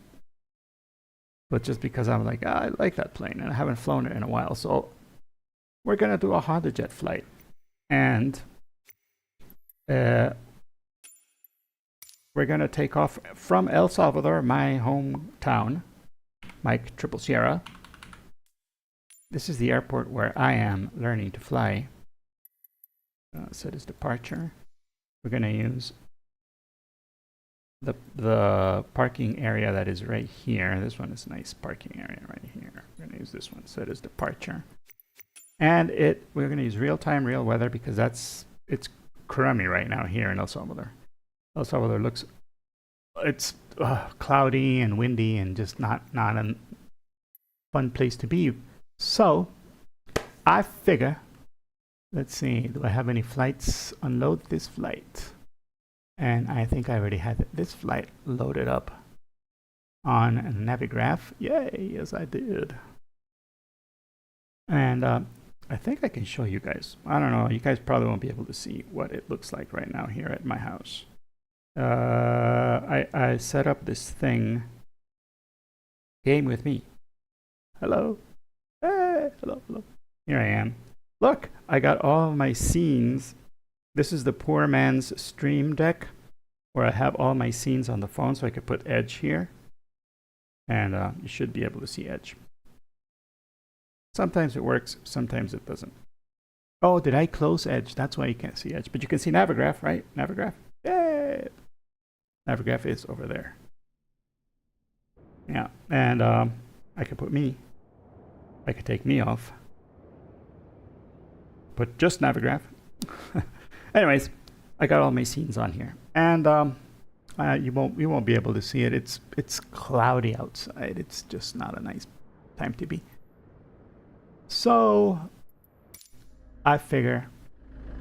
but just because I'm like, I like that plane and I haven't flown it in a while. So we're gonna do a Honda Jet flight, and we're gonna take off from El Salvador, my hometown, Mike Triple Sierra. This is the airport where I am learning to fly. Set as departure. We're gonna use the parking area that is right here. This one is a nice parking area right here. We're gonna use this one, set as departure. And we're gonna use real-time, real weather because it's crummy right now here in El Salvador. El Salvador looks, it's cloudy and windy and just not a fun place to be. So I figure, let's see, do I have any flights? Unload this flight. And I think I already had this flight loaded up on Navigraph. Yay, yes I did. And I think I can show you guys. I don't know, you guys probably won't be able to see what it looks like right now here at my house. I set up this thing. Game with me. Hello. Hey, hello. Here I am. Look, I got all of my scenes. This is the poor man's stream deck where I have all my scenes on the phone, so I could put Edge here. And you should be able to see Edge. Sometimes it works, sometimes it doesn't. Oh, did I close Edge? That's why you can't see Edge. But you can see Navigraph, right? Navigraph. Yay! Navigraph is over there. Yeah, and I could put me. I could take me off. Put just Navigraph. Anyways, I got all my scenes on here, and you won't be able to see it. It's cloudy outside. It's just not a nice time to be. So I figure,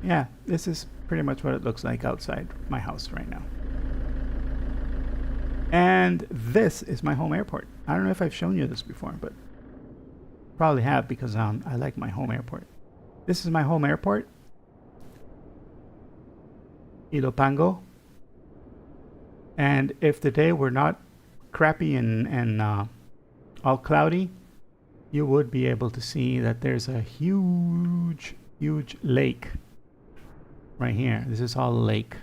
yeah, this is pretty much what it looks like outside my house right now. And this is my home airport. I don't know if I've shown you this before, but probably have because I like my home airport. This is my home airport. Ilopango. And if the day were not crappy and all cloudy, you would be able to see that there's a huge lake right here. This is all lake.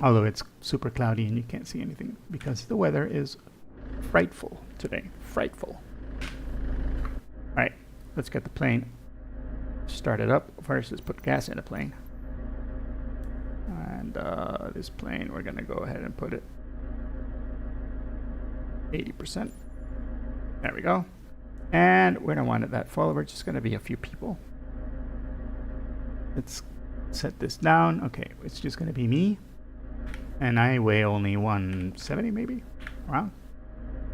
Although it's super cloudy and you can't see anything because the weather is frightful today. Frightful. All right, let's get the plane started up. First, let's put gas in the plane. And this plane, we're gonna go ahead and put it 80%. There we go. And we don't want it that full. We're just gonna be a few people. Let's set this down. Okay, it's just gonna be me. And I weigh only 170 maybe, around.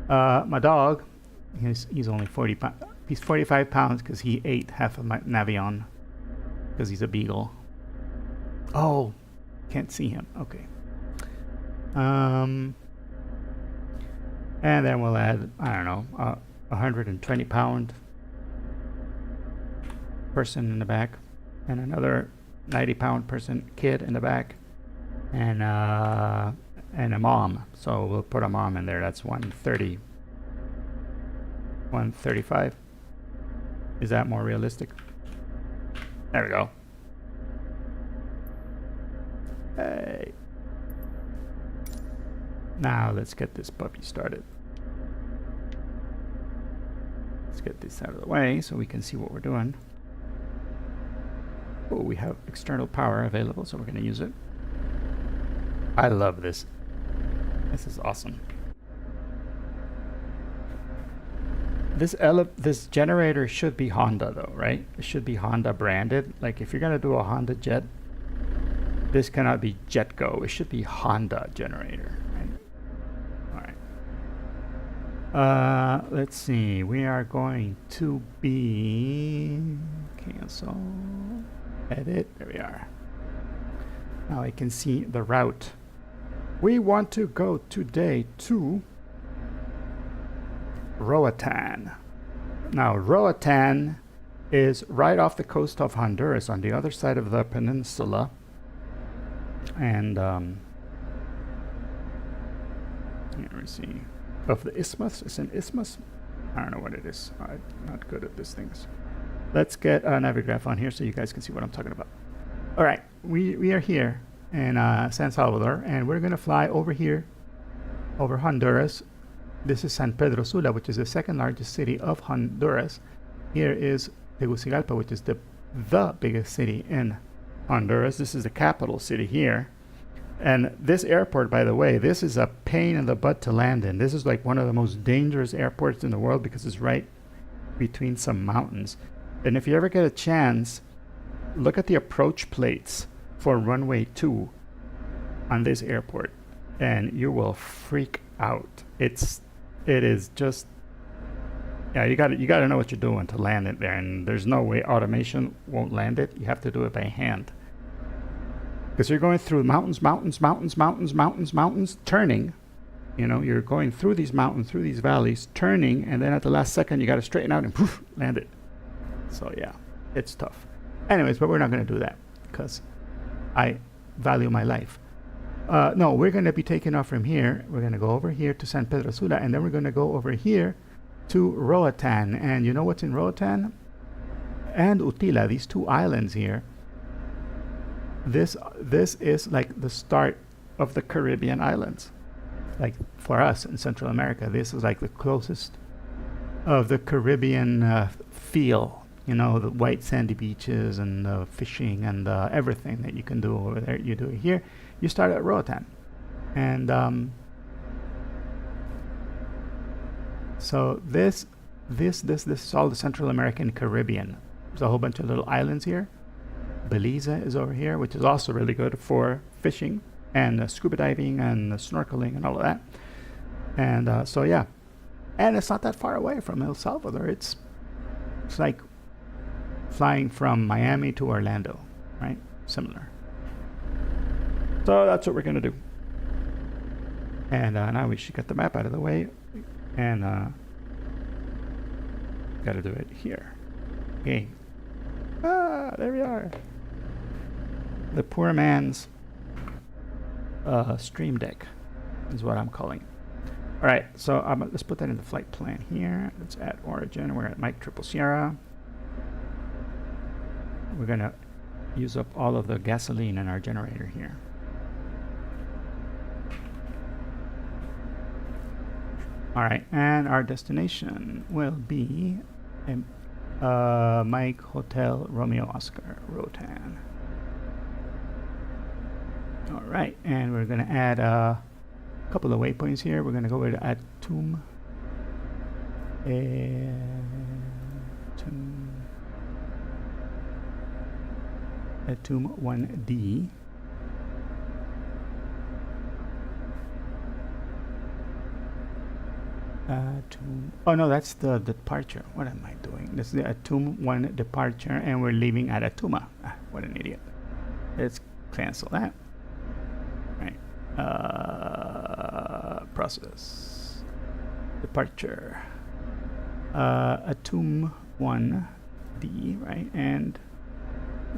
My dog, he's only 40 pounds. He's 45 pounds because he ate half of my Navion because he's a beagle. Oh, can't see him. Okay. And then we'll add, I don't know, 120 pound person in the back, and another 90 pound person, kid in the back, and a mom. So we'll put a mom in there. That's 130, 135. Is that more realistic? There we go. Hey. Now let's get this puppy started. Let's get this out of the way so we can see what we're doing. Oh, we have external power available, so we're going to use it. I love this. This is awesome. This generator should be Honda though, right? It should be Honda branded. Like if you're going to do a Honda Jet, this cannot be JetGo. It should be Honda generator, right? All right. Let's see. We are going to be cancel. Edit. There we are. Now I can see the route. We want to go today to Roatan. Now Roatan is right off the coast of Honduras on the other side of the peninsula. And let me see. Of the isthmus? It's an isthmus? I don't know what it is. I'm not good at these things. Let's get a Navigraph on here so you guys can see what I'm talking about. All right, we are here in San Salvador, and we're going to fly over here, over Honduras. This is San Pedro Sula, which is the second largest city of Honduras. Here is Tegucigalpa, which is the biggest city in Honduras. This is the capital city here. And this airport, by the way, this is a pain in the butt to land in. This is like one of the most dangerous airports in the world because it's right between some mountains. And if you ever get a chance, look at the approach plates for runway 2 on this airport, and you will freak out. It is just, yeah, you got to know what you're doing to land it there, and there's no way automation won't land it. You have to do it by hand. Because you're going through mountains, turning. You know, you're going through these mountains, through these valleys, turning, and then at the last second, you got to straighten out and poof, land it. So yeah, it's tough. Anyways, but we're not going to do that because I value my life. No, we're going to be taking off from here. We're going to go over here to San Pedro Sula, and then we're going to go over here to Roatan. And you know what's in Roatan? And Utila, these two islands here. This is like the start of the Caribbean islands. Like for us in Central America, this is like the closest of the Caribbean feel. You know, the white sandy beaches and the fishing and everything that you can do over there. You do it here. You start at Roatan, and so this is all the Central American Caribbean. There's a whole bunch of little islands here. Belize is over here, which is also really good for fishing and scuba diving and snorkeling and all of that. And so yeah, and it's not that far away from El Salvador. It's like flying from Miami to Orlando, right? Similar. So that's what we're gonna do. And now we should get the map out of the way, and gotta do it here. Okay. There we are. The poor man's stream deck is what I'm calling it. All right, so let's put that in the flight plan here. Let's add origin. We're at Mike Triple Sierra. We're gonna use up all of the gasoline in our generator here. All right, and our destination will be Mike Hotel Romeo Oscar Roatan. All right, and we're gonna add a couple of waypoints here. We're gonna go over to Atum. Atum 1D. Oh no, that's the departure. What am I doing? This is the Atum 1 departure, and we're leaving at Atuma. What an idiot. Let's cancel that. Right. Process. Departure. Atum 1D, right? And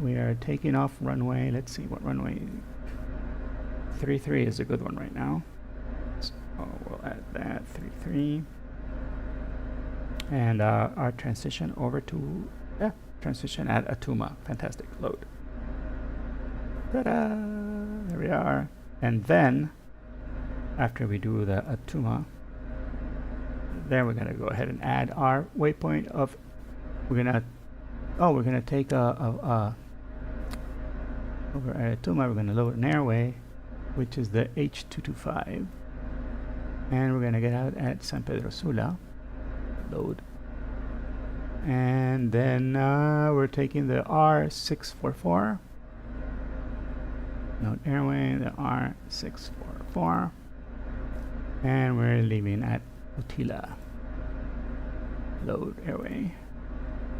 we are taking off runway. Let's see what runway. 33 is a good one right now. So we'll add that 33. And our transition over to transition at Atuma. Fantastic. Load. Ta-da! There we are. And then after we do the Atuma, then we're gonna go ahead and add our waypoint of we're gonna take over at Atuma. We're gonna load an airway, which is the H225, and we're gonna get out at San Pedro Sula. Load. And then we're taking the R644. Note airway, the R644. And we're leaving at Utila. Load airway.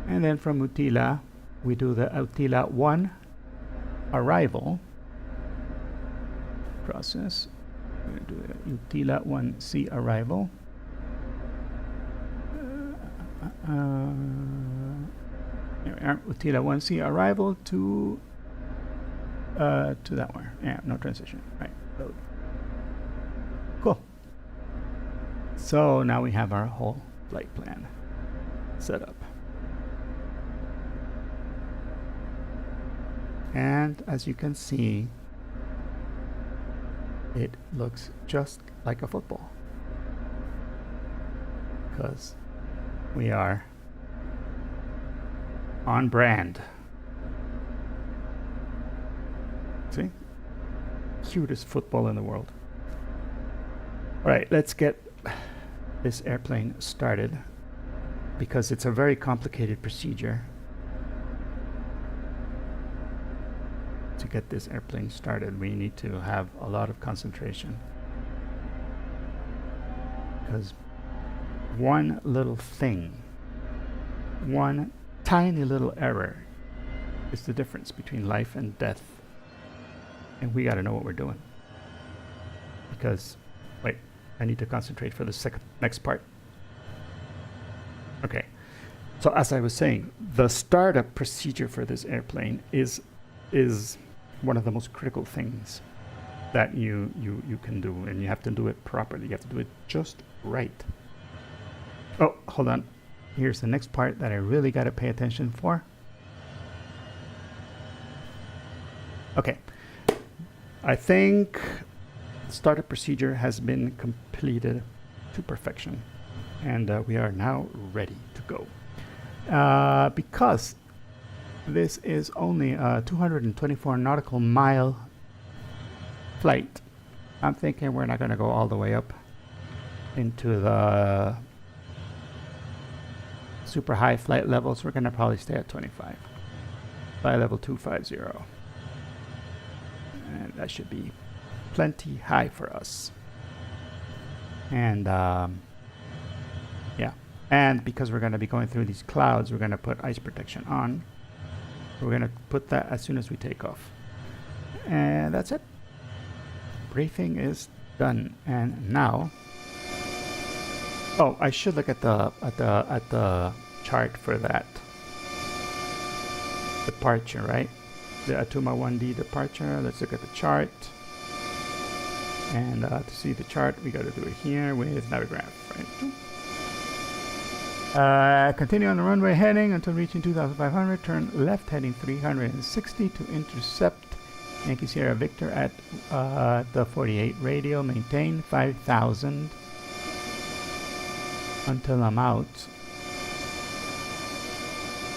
And then from Utila, we do the Utila 1 arrival process. We're going to do a UTILA 1C arrival. Here we are, UTILA 1C arrival to that one. Yeah, no transition. Right, load. Cool. So now we have our whole flight plan set up. And as you can see, it looks just like a football, because we are on brand. See? Cutest football in the world. All right, let's get this airplane started, because it's a very complicated procedure to get this airplane started. We need to have a lot of concentration, because one little thing, one tiny little error is the difference between life and death. And we got to know what we're doing, because wait, I need to concentrate for the next part. Okay, so as I was saying, the startup procedure for this airplane is one of the most critical things that you can do, and you have to do it properly. You have to do it just right. Oh, hold on. Here's the next part that I really got to pay attention for. Okay. I think the startup procedure has been completed to perfection, and we are now ready to go. Because this is only a 224 nautical mile flight, I'm thinking we're not going to go all the way up into the super high flight levels. We're going to probably stay at 25, flight level 250, and that should be plenty high for us. And yeah, and because we're going to be going through these clouds, we're going to put ice protection on. We're going to put that as soon as we take off, and that's it. Briefing is done. And now, oh, I should look at the chart for that departure, right? The Atuma 1D departure. Let's look at the chart. And to see the chart, we got to do it here with Navigraph, right? Continue on the runway heading until reaching 2,500. Turn left heading 360 to intercept Yankee Sierra Victor at the 48 radial. Maintain 5,000 until I'm out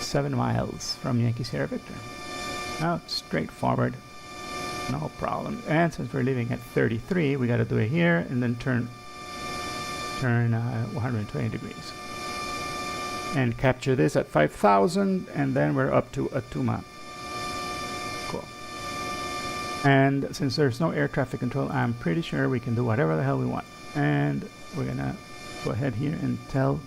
7 miles from Yankee Sierra Victor. Now it's straightforward, no problem. And since we're leaving at 33, we got to do it here and then turn 120 degrees. And capture this at 5,000, and then we're up to Atuma. Cool. And since there's no air traffic control, I'm pretty sure we can do whatever the hell we want. And we're gonna go ahead here and tell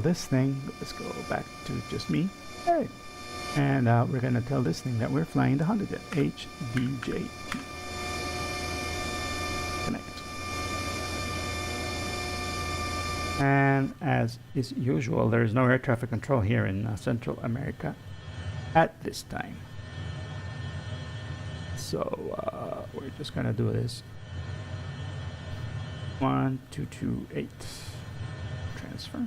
this thing. Let's go back to just me. All right. And we're gonna tell this thing that we're flying the Honda Jet HDJT. Connect. And as is usual, there is no air traffic control here in Central America at this time. So we're just gonna do this. 1228 transfer.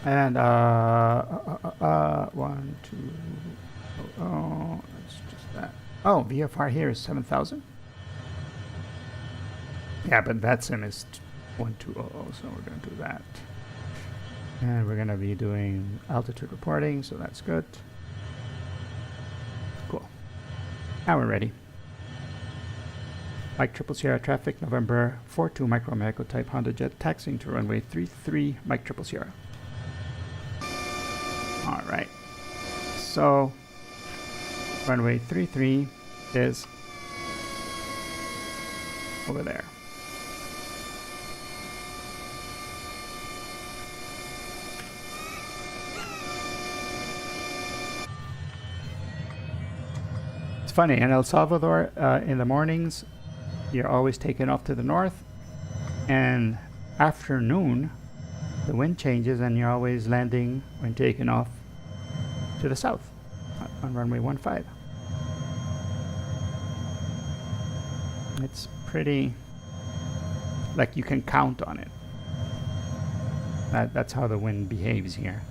And 1, 2, that's just that. Oh, VFR here is 7,000. Yeah, but VATSIM is 1200, so we're going to do that. And we're going to be doing altitude reporting, so that's good. Cool. Now we're ready. Mike Triple Sierra traffic, November 42 Micro America type Honda Jet, taxiing to runway 33 Mike Triple Sierra. All right. So runway 33 is over there. It's funny, in El Salvador, in the mornings, you're always taking off to the north, and afternoon, the wind changes and you're always landing when taking off to the south on runway 15. It's pretty, like you can count on it. That's how the wind behaves here.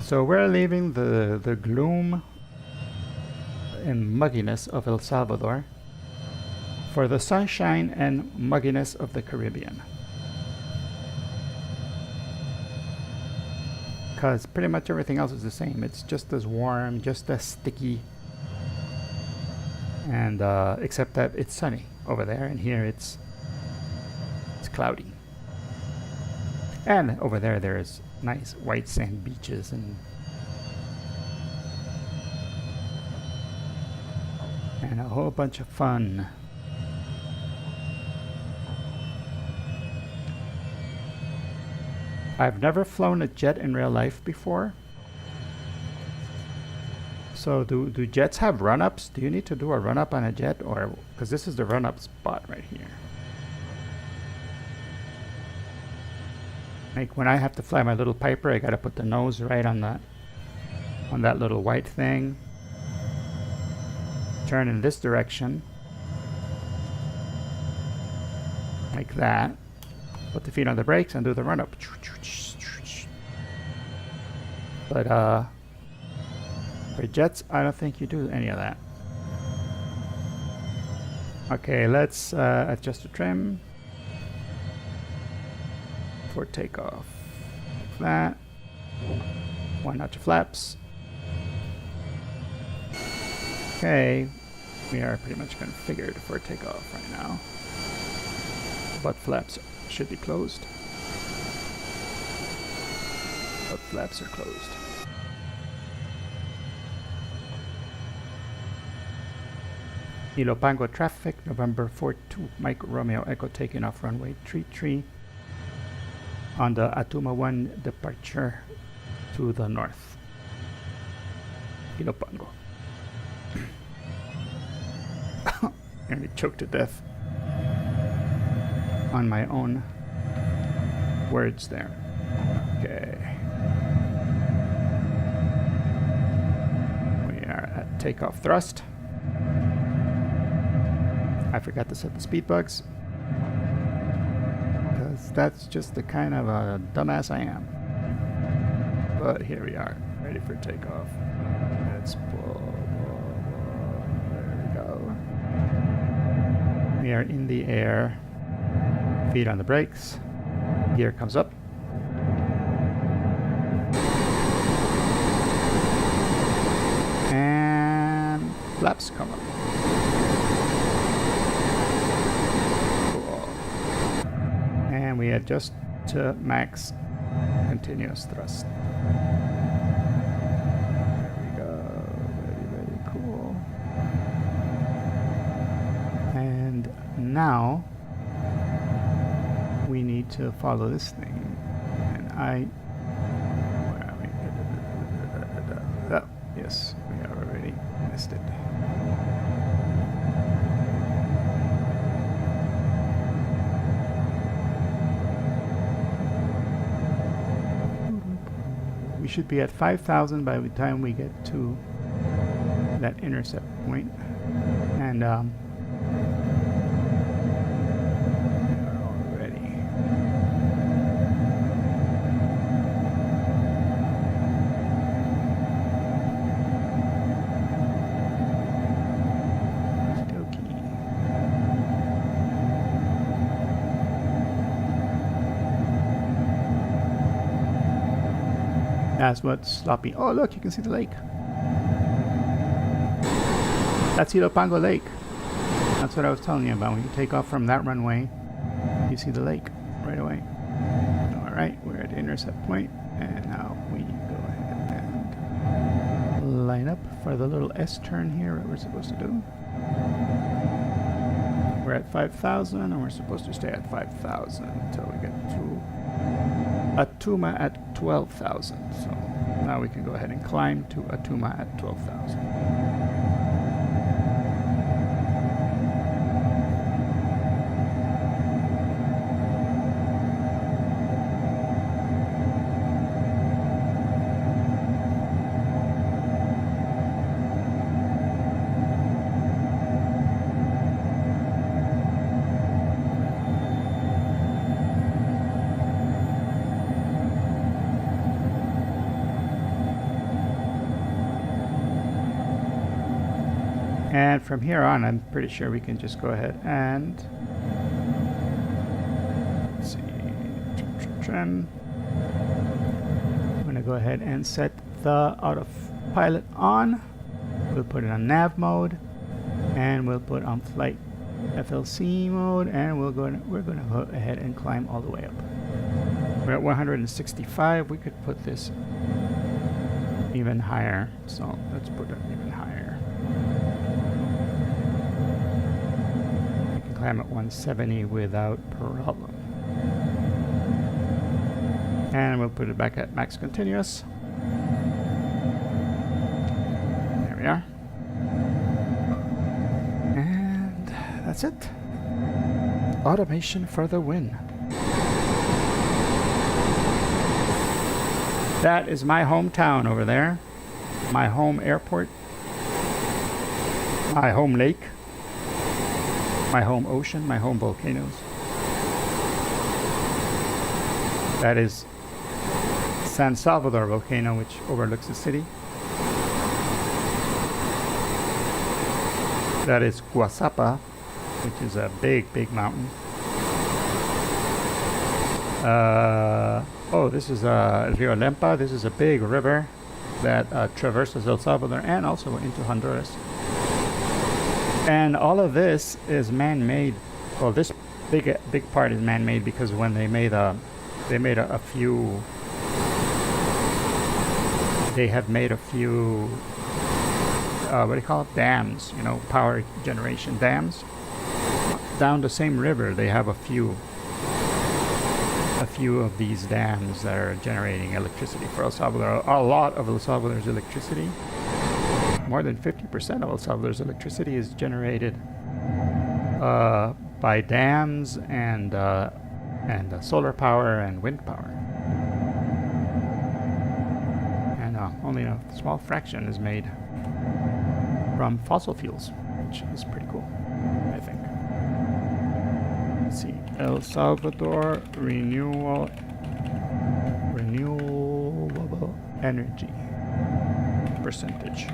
So we're leaving the gloom and mugginess of El Salvador for the sunshine and mugginess of the Caribbean. Because pretty much everything else is the same. It's just as warm, just as sticky. And except that it's sunny over there, and here it's cloudy. And over there there's nice white sand beaches and a whole bunch of fun. I've never flown a jet in real life before. So do jets have run-ups? Do you need to do a run-up on a jet, or because this is the run-up spot right here? Like when I have to fly my little Piper, I gotta put the nose right on that little white thing. Turn in this direction. Like that. Put the feet on the brakes and do the run-up. But for jets, I don't think you do any of that. Okay, let's adjust the trim for takeoff. Like that. One notch of flaps. Okay, we are pretty much configured for takeoff right now. Butt flaps should be closed. Butt flaps are closed. Ilopango traffic, November 42, Mike Romeo Echo taking off runway 33 on the Atuma 1 departure to the north. Ilopango. Nearly choked to death on my own words there. Okay. We are at takeoff thrust. I forgot to set the speed bugs, because that's just the kind of a dumbass I am. But here we are, ready for takeoff. Let's pull. There we go. We are in the air. Feet on the brakes. Gear comes up. And flaps come up. Cool. And we adjust to max continuous thrust. There we go. Very, very cool. And now we need to follow this thing, and where are we? Oh, yes, we have already missed it. We should be at 5,000 by the time we get to that intercept point, and that's what's sloppy. Oh, look, you can see the lake. That's Ilopango Lake. That's what I was telling you about. When you take off from that runway, you see the lake right away. Alright, we're at the intercept point, and now we go ahead and line up for the little S turn here that we're supposed to do. We're we're at 5,000, and we're supposed to stay at 5,000 until we get to Atuma at 12,000. So now we can go ahead and climb to Atuma at 12,000. And from here on, I'm pretty sure we can just go ahead and, let's see, trim. I'm going to go ahead and set the autopilot on. We'll put it on nav mode, and we'll put on flight FLC mode, and we're going to go ahead and climb all the way up. We're at 165. We could put this even higher, so let's put it even higher. Climb at 170 without problem. And we'll put it back at max continuous. There we are. And that's it. Automation for the win. That is my hometown over there. My home airport. My home lake. My home ocean, my home volcanoes. That is San Salvador volcano, which overlooks the city. That is Guasapa, which is a big, big mountain. Oh, this is Rio Lempa. This is a big river that traverses El Salvador and also into Honduras. And all of this is man-made. Well, this big part is man-made because when they made a few. They have made a few. What do you call it? Dams. You know, power generation dams. Down the same river, they have a few of these dams that are generating electricity for El Salvador. A lot of El Salvador's electricity. More than 50% of El Salvador's electricity is generated by dams and solar power and wind power. And only a small fraction is made from fossil fuels, which is pretty cool, I think. Let's see, El Salvador renewable energy percentage.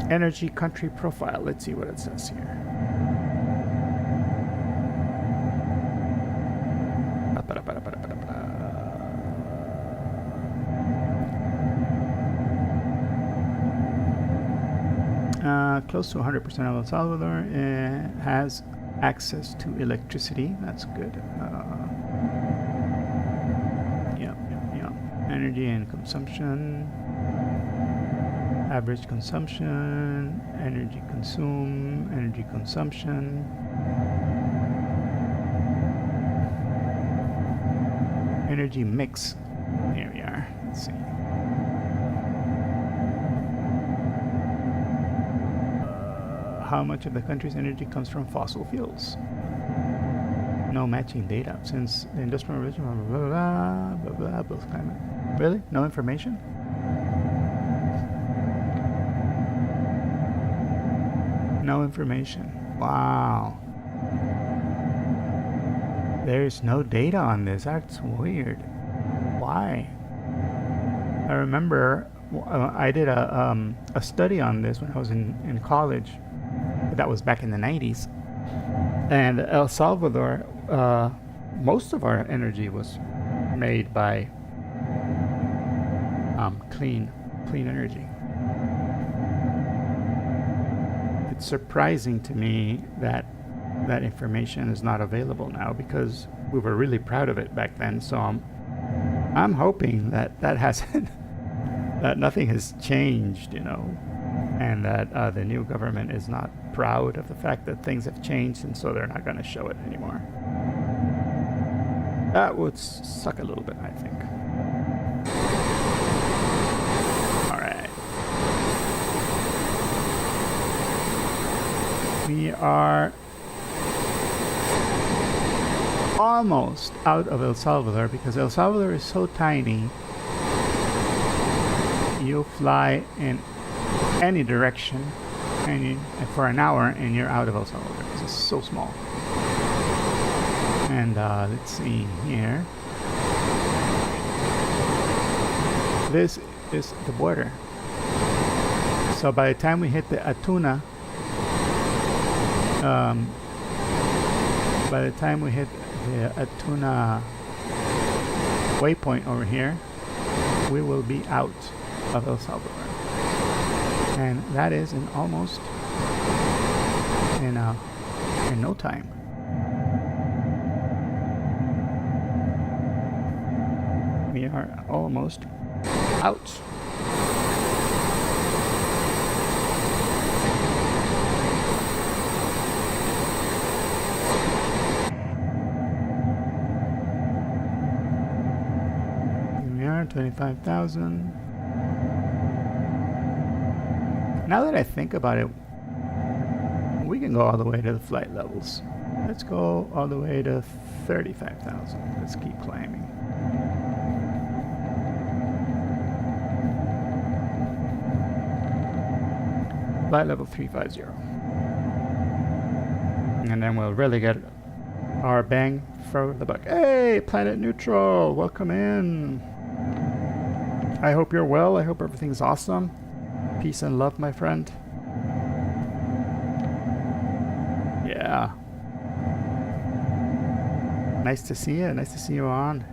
Energy country profile. Let's see what it says here. Close to 100% of El Salvador has access to electricity. That's good. Energy and consumption. Average consumption, energy consume, energy consumption. Energy mix. Here we are. Let's see. How much of the country's energy comes from fossil fuels? No matching data since the industrial revolution. Blah blah blah blah blah. Climate. Really? No information? No information. Wow. There's no data on this. That's weird. Why? I remember I did a study on this when I was in college. But that was back in the 90s. And El Salvador, most of our energy was made by clean energy. It's surprising to me that that information is not available now because we were really proud of it back then. So I'm hoping that hasn't that nothing has changed, you know. and that the new government is not proud of the fact that things have changed, and so they're not going to show it anymore. That would suck a little bit, I think. All right. We are almost out of El Salvador because El Salvador is so tiny. You fly in any direction and for an hour and you're out of El Salvador because it's so small. And let's see here. This is the border. So by the time we hit the Atuna, by the time we hit the Atuna waypoint over here, we will be out of El Salvador. And that is in almost in no time. We are almost out. Here we are, 25,000. Now that I think about it, we can go all the way to the flight levels. Let's go all the way to 35,000. Let's keep climbing. Flight level 350. And then we'll really get our bang for the buck. Hey, Planet Neutral, welcome in. I hope you're well. I hope everything's awesome. Peace and love, my friend. Yeah. Nice to see you. Nice to see you on.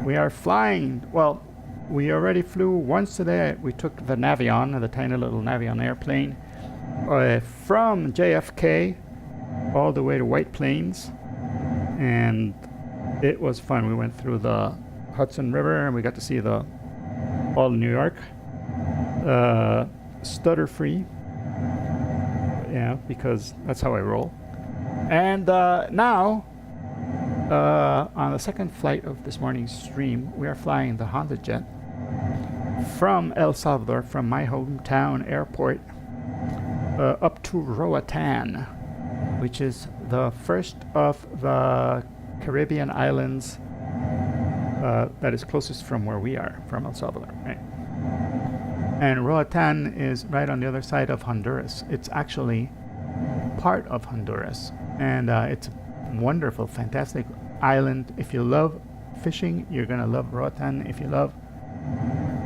We are flying. Well, we already flew once today. We took the Navion, the tiny little Navion airplane, from JFK all the way to White Plains. And it was fun. We went through the Hudson River and we got to see the all New York, stutter free, yeah, because that's how I roll. And now, on the second flight of this morning's stream, we are flying the Honda Jet from El Salvador, from my hometown airport, up to Roatan, which is the first of the Caribbean islands that is closest from where we are, from El Salvador, right? And Roatan is right on the other side of Honduras. It's actually part of Honduras, and it's a wonderful, fantastic island. If you love fishing, you're gonna love Roatan. If you love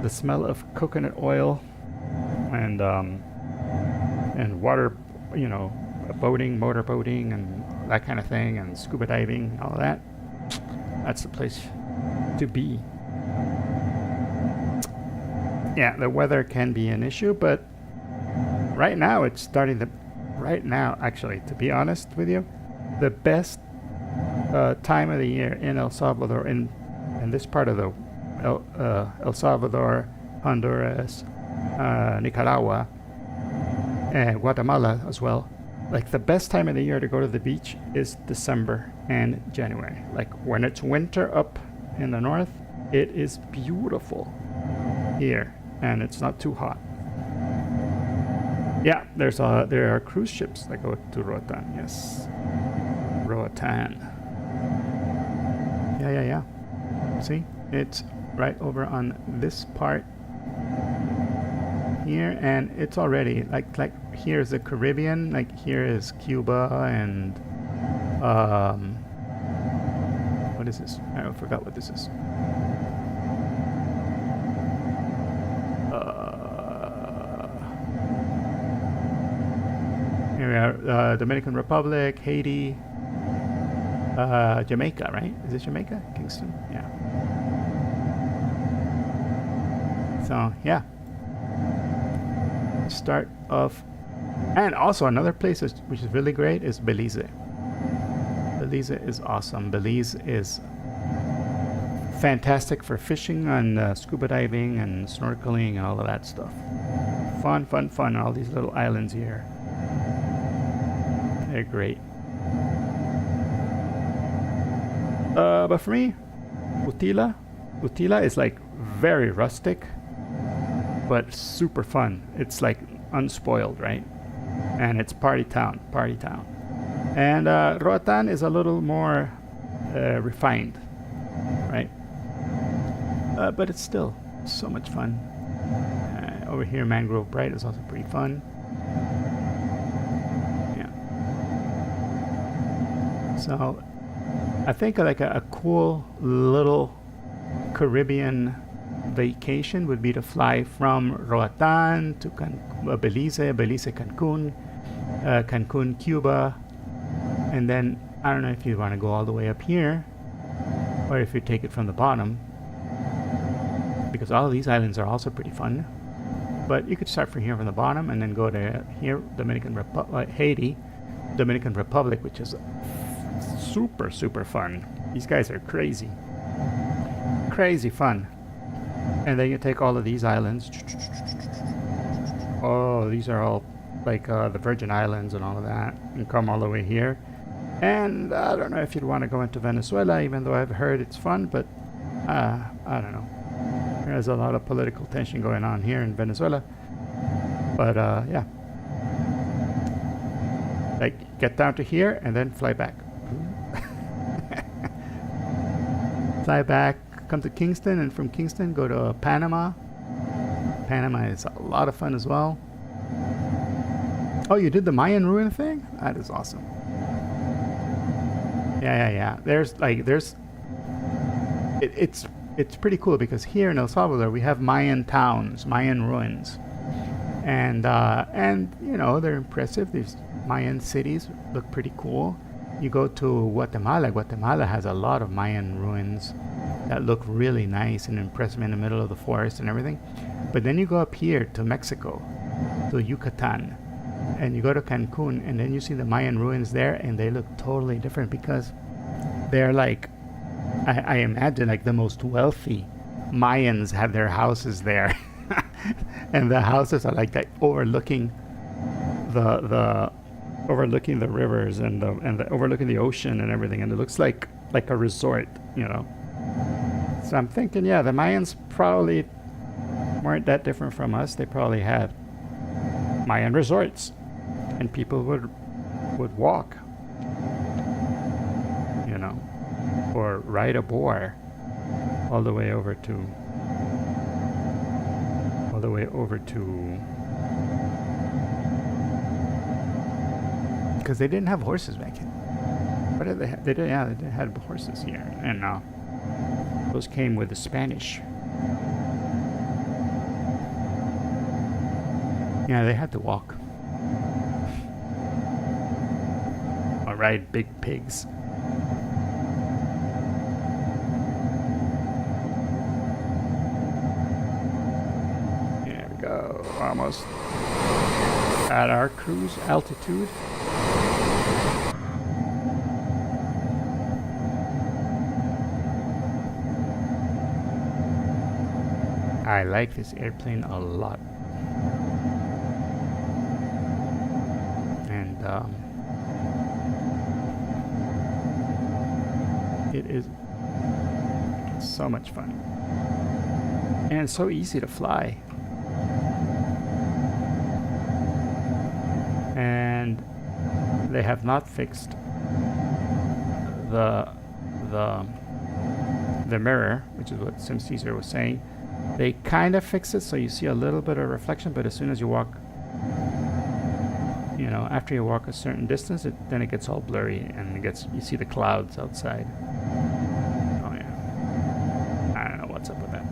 the smell of coconut oil and water, you know, boating, motor boating, and that kind of thing, and scuba diving, all of that, that's the place to be. Yeah, the weather can be an issue, but right now it's starting to, right now actually, to be honest with you, the best time of the year in El Salvador, in this part of the El Salvador, Honduras, Nicaragua, and Guatemala as well. Like the best time of the year to go to the beach is December and January. Like when it's winter up in the north, it is beautiful here and it's not too hot. Yeah, there are cruise ships that go to Roatan. Yes, Roatan. Yeah. See, it's right over on this part here, and it's already like here's the Caribbean, like here is Cuba and what is this? I forgot what this is. Here we are, Dominican Republic, Haiti, Jamaica, right? Is it Jamaica? Kingston? Yeah. So, yeah. Start of, and also another place which is really great is Belize. Belize is awesome. Belize is fantastic for fishing and scuba diving and snorkeling and all of that stuff. Fun, fun, fun. All these little islands here. They're great. But for me, Utila is like very rustic, but super fun. It's like unspoiled, right? And it's party town. And Roatan is a little more refined, right? But it's still so much fun. Over here, Mangrove Bright is also pretty fun. Yeah. So I think like a cool little Caribbean vacation would be to fly from Roatan to Belize, Cancun, Cancun, Cuba, and then I don't know if you want to go all the way up here or if you take it from the bottom, because all of these islands are also pretty fun. But you could start from here from the bottom and then go to here, Haiti, Dominican Republic, which is super, super fun. These guys are crazy. Crazy fun. And then you take all of these islands. Oh, these are all like the Virgin Islands and all of that, and come all the way here. And I don't know if you'd want to go into Venezuela, even though I've heard it's fun, but I don't know. There's a lot of political tension going on here in Venezuela. But yeah. Like, get down to here and then fly back. Fly back, come to Kingston, and from Kingston go to Panama. Panama is a lot of fun as well. Oh, you did the Mayan ruin thing? That is awesome. Yeah. It's pretty cool because here in El Salvador we have Mayan towns, Mayan ruins, and you know, they're impressive. These Mayan cities look pretty cool. You go to Guatemala. Guatemala has a lot of Mayan ruins that look really nice and impressive in the middle of the forest and everything. But then you go up here to Mexico, to Yucatan, and you go to Cancun, and then you see the Mayan ruins there, and they look totally different because they're like, I imagine like the most wealthy Mayans had their houses there. And the houses are like that, overlooking the overlooking the rivers and the overlooking the ocean and everything, and it looks like a resort, you know. So I'm thinking, yeah, the Mayans probably weren't that different from us. They probably had Mayan resorts, and people would walk, you know, or ride a boar all the way over to because they didn't have horses back then. What did they have? They had horses here, and those came with the Spanish. Yeah, they had to walk or ride big pigs. There we go, almost at our cruise altitude. I like this airplane a lot. And it is so much fun. And it's so easy to fly. And they have not fixed the mirror, which is what Sim Caesar was saying. They kind of fix it so you see a little bit of reflection, but as soon as you walk, you know, after you walk a certain distance, then it gets all blurry and you see the clouds outside. Oh yeah, I don't know what's up with that.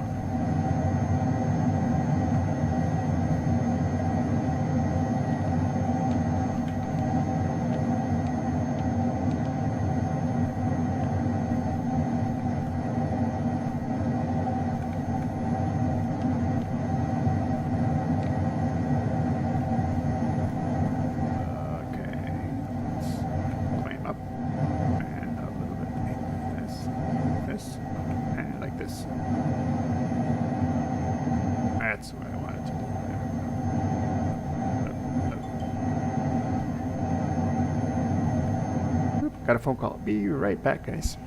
got a phone call. Be right back, guys.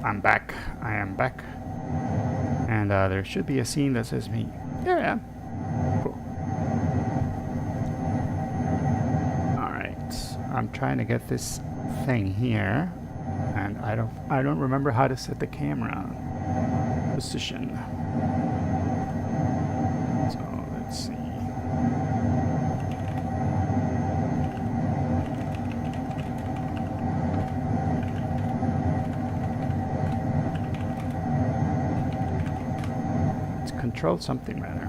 I'm back. I am back. And there should be a scene that says me. There I am. Cool. Alright. I'm trying to get this thing here. And I don't remember how to set the camera position. So let's see. Control something rather.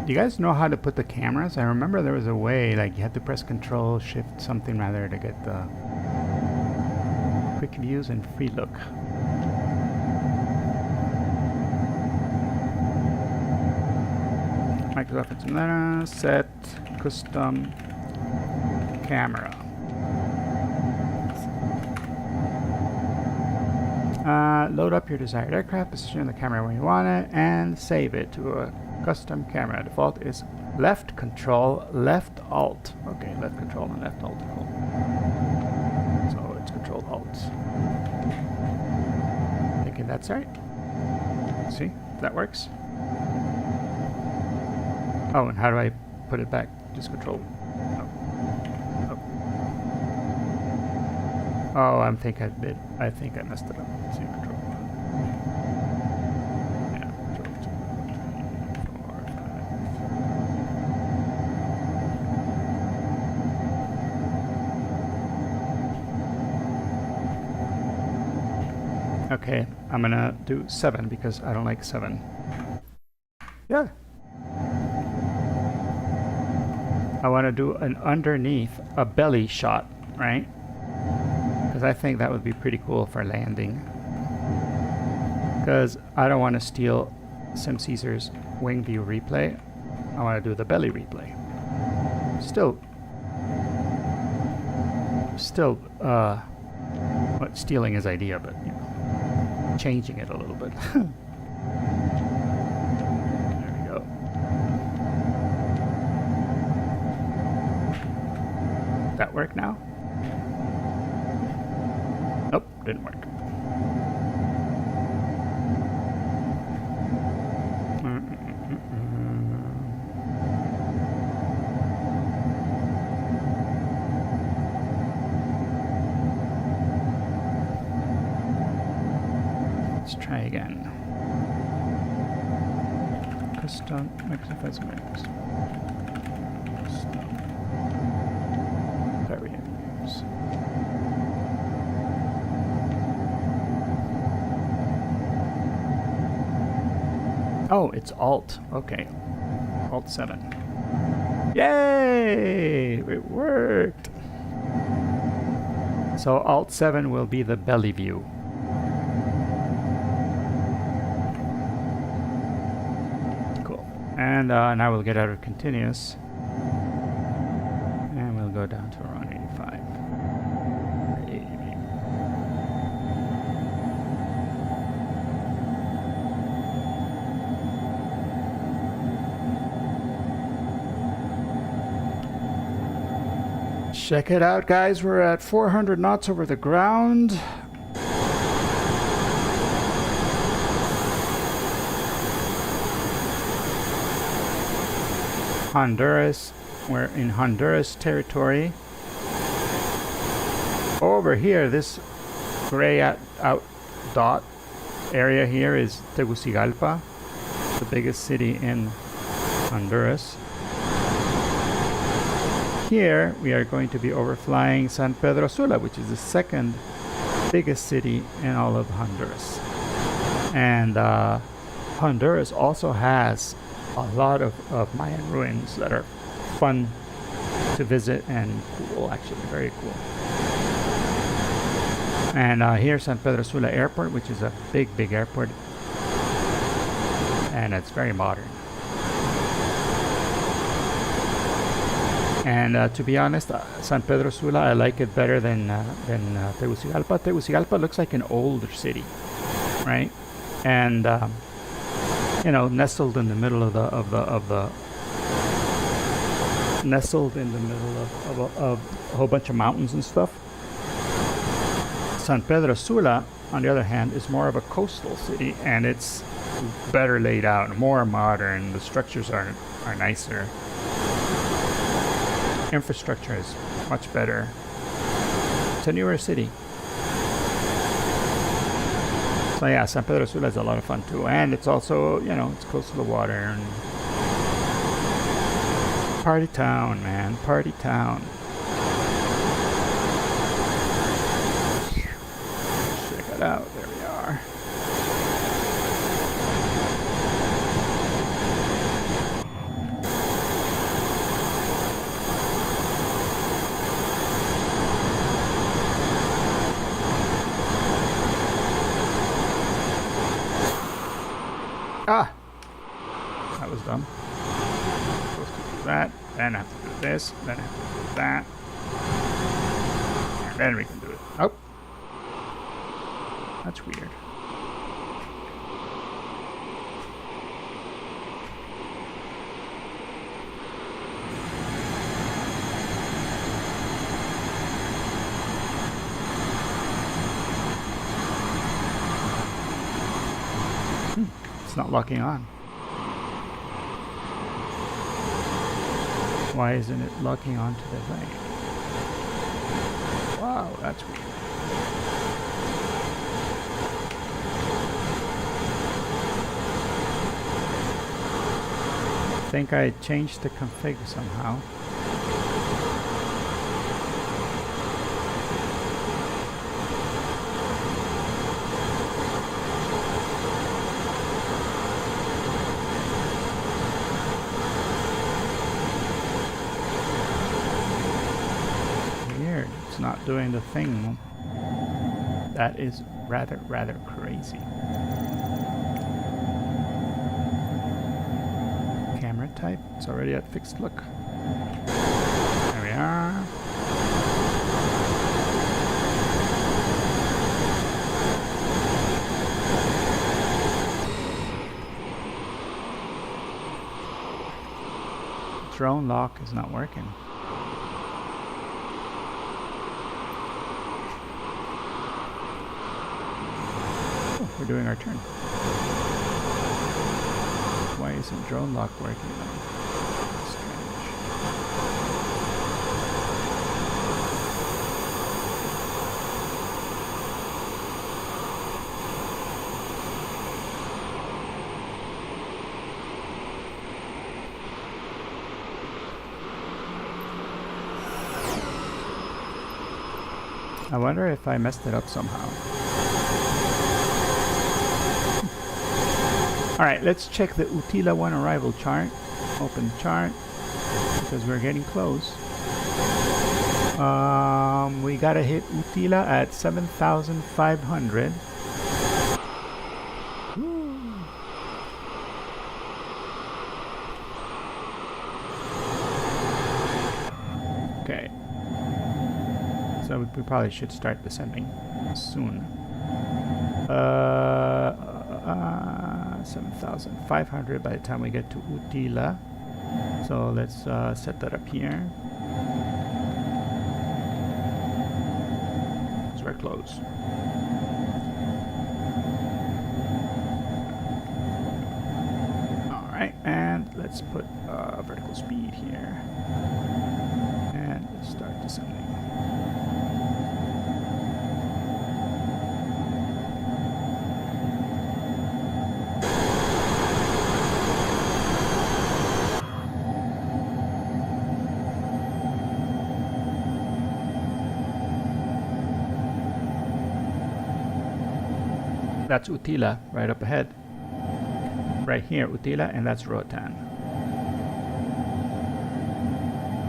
Do you guys know how to put the cameras? I remember there was a way, like you had to press Control, Shift, something rather to get the quick views and free look. Microsoft Internet, set custom camera. Load up your desired aircraft, position the camera where you want it, and save it to a custom camera. Default is left control, left alt. Okay, left control and left alt. Cool. So it's control alt. Thinking that's right. See, that works. Oh, and how do I put it back? Just control. Oh, I think I messed it up. See, control. Okay, I'm gonna do 7 because I don't like 7. Yeah. I want to do an underneath a belly shot, right? Because I think that would be pretty cool for landing. Because I don't want to steal Sim Caesar's wing view replay. I want to do the belly replay. Still, what, stealing his idea, but you know, changing it a little bit. There we go. That work now? Nope, didn't work. Let's try again. Custom Microsoft VATSIM. Variables. Oh, it's Alt. Okay. Alt 7. Yay! It worked! So Alt 7 will be the belly view. Cool. And now we'll get out of continuous. And we'll go down to around 85. Or 80 maybe. Check it out, guys. We're at 400 knots over the ground. Honduras. We're in Honduras territory. Over here, this gray out dot area here is Tegucigalpa, the biggest city in Honduras. Here we are going to be overflying San Pedro Sula, which is the second biggest city in all of Honduras. And Honduras also has a lot of Mayan ruins that are fun to visit and cool, actually, very cool. And here's San Pedro Sula Airport, which is a big airport. And it's very modern. And to be honest, San Pedro Sula, I like it better than Tegucigalpa. Tegucigalpa looks like an older city, right? And you know, nestled in the middle of a whole bunch of mountains and stuff. San Pedro Sula, on the other hand, is more of a coastal city, and it's better laid out, more modern. The structures are nicer. Infrastructure is much better. It's a newer city. So yeah, San Pedro Sula is a lot of fun too, and it's also, you know, it's close to the water. And party town, man, party town. Check it out. There we are. Ah! That was dumb. Supposed to do that, then I have to do this, then I have to do that. And then we can do it. Oh! That's weird. It's not locking on. Why isn't it locking onto the thing? Wow, that's weird. I think I changed the config somehow. Not doing the thing. That is rather crazy. Camera type, it's already at fixed look. There we are. Drone lock is not working. We're doing our turn. Why isn't drone lock working though? Strange. I wonder if I messed it up somehow. Alright, let's check the Utila 1 arrival chart. Open chart. because we're getting close. We gotta hit Utila at 7,500. Okay. So we probably should start descending soon. 7,500 by the time we get to Utila. So let's set that up here. So we're close. Alright, and let's put vertical speed here. And let's start descending. That's Utila right up ahead. Right here, Utila, and that's Rotan.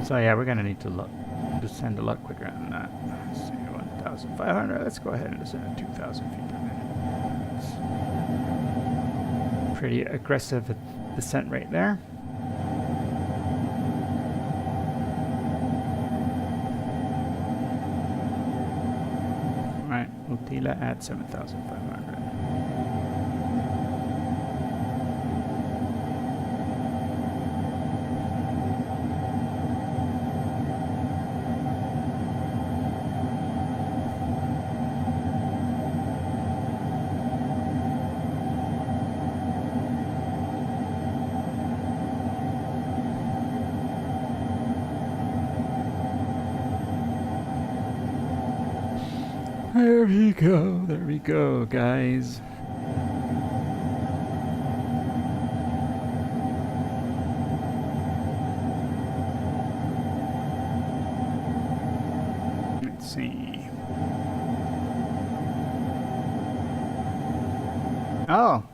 So yeah, we're gonna need to descend a lot quicker than that. Let's see, 1,500. Let's go ahead and descend at 2,000 feet per minute. Pretty aggressive descent right there. All right, Utila at 7,500. There we go, guys. Let's see. Oh,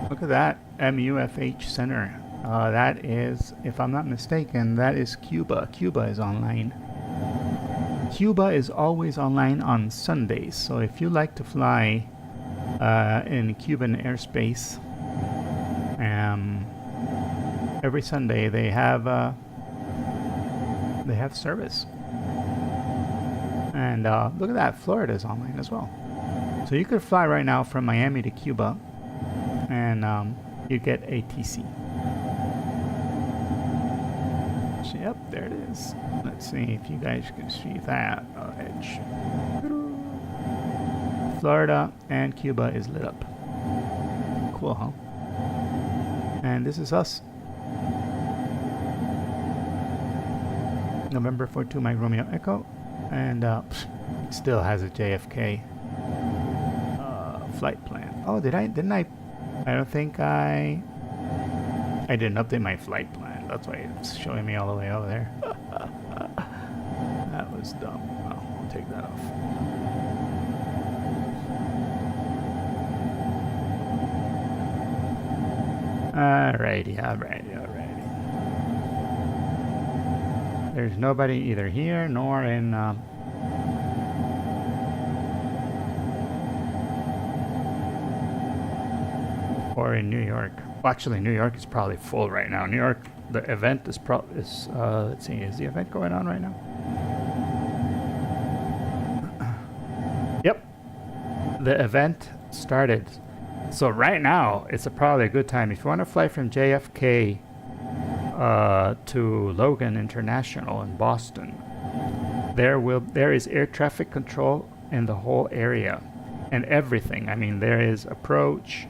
look at that MUFH Center. That is, if I'm not mistaken, that is Cuba. Cuba is online. Cuba is always online on Sundays, so if you like to fly in Cuban airspace, every Sunday they have service. And look at that, Florida is online as well. So you could fly right now from Miami to Cuba, and you get ATC. Yep, there it is. Let's see if you guys can see that edge. Florida and Cuba is lit up. Cool, huh? And this is us. November 42 Mike Romeo Echo, and it still has a JFK flight plan. Oh, didn't I? I don't think I didn't update my flight plan. That's why it's showing me all the way over there. That was dumb. Well, I'll take that off. Alrighty. There's nobody either here nor in or in New York. Well, actually, New York is probably full right now. New York, the event is let's see, is the event going on right now? Yep, the event started. So right now, it's probably a good time if you want to fly from JFK to Logan International in Boston. There is air traffic control in the whole area and everything. I mean, there is approach.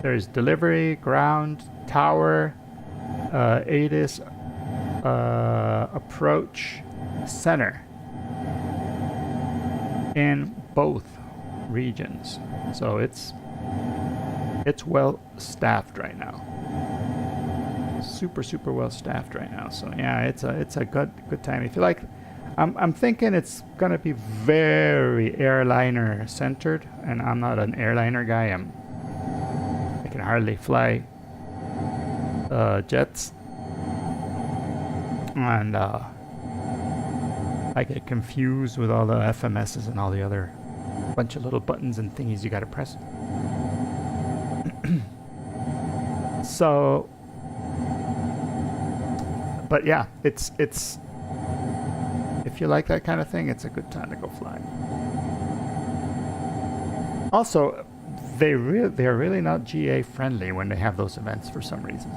There's delivery, ground, tower, ATIS, approach, center in both regions. So it's well staffed right now. Super well staffed right now. So yeah, it's a good time. If you like, I'm thinking it's gonna be very airliner centered, and I'm not an airliner guy. I can hardly fly jets, And I get confused with all the FMSs and all the other bunch of little buttons and thingies you gotta press. So, but yeah, it's if you like that kind of thing, it's a good time to go fly. Also, they're really not GA friendly when they have those events for some reason.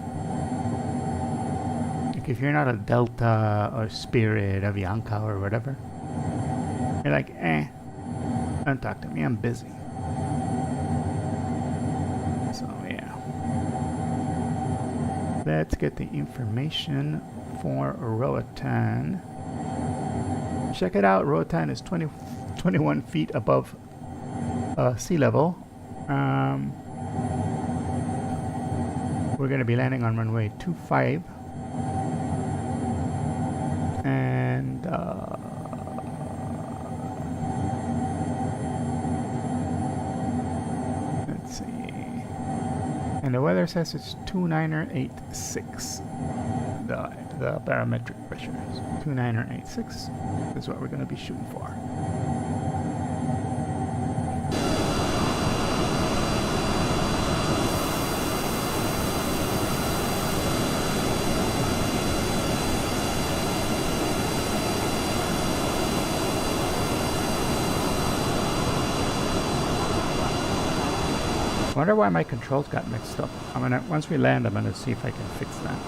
Like if you're not a Delta or Spirit, Avianca or whatever, you're like, don't talk to me, I'm busy. So yeah. Let's get the information for Roatan. Check it out, Roatan is 21 feet above sea level. We're going to be landing on runway 25. And let's see. And the weather says it's 2986. The barometric pressure is 2986. Is what we're going to be shooting for. I wonder why my controls got mixed up. Once we land, I'm gonna see if I can fix that.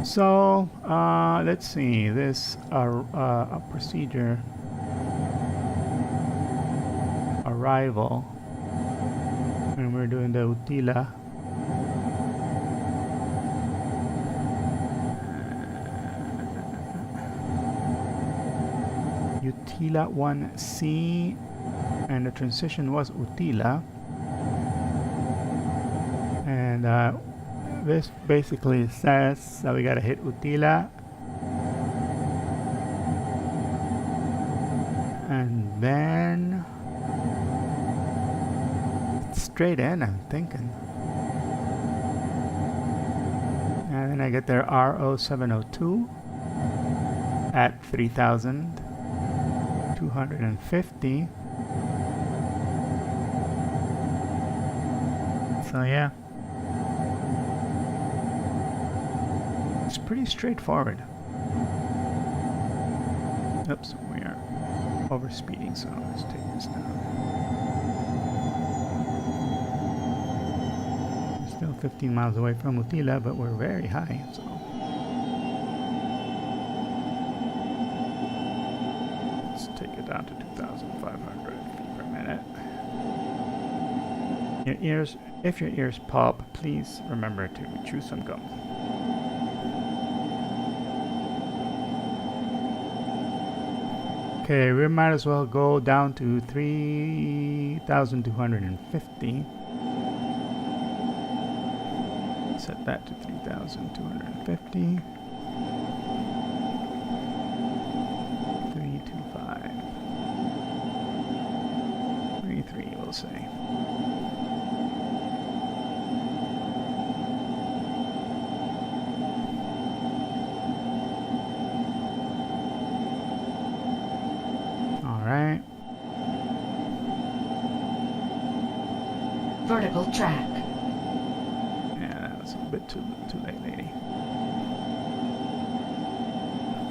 So let's see this procedure arrival. And we're doing the Utila. Utila 1C, and the transition was Utila. And this basically says that we gotta hit Utila. And then straight in, I'm thinking. And then I get there RO702 at 3,250. So yeah. It's pretty straightforward. Oops, we are over speeding, so let's take this down. Still 15 miles away from Utila, but we're very high, so. Let's take it down to 2,500 feet per minute. Your ears, if your ears pop, please remember to chew some gum. Okay, we might as well go down to 3,250. Set that to 3,250. 325. 33, we'll say. Alright. Vertical track. A bit too late, lady.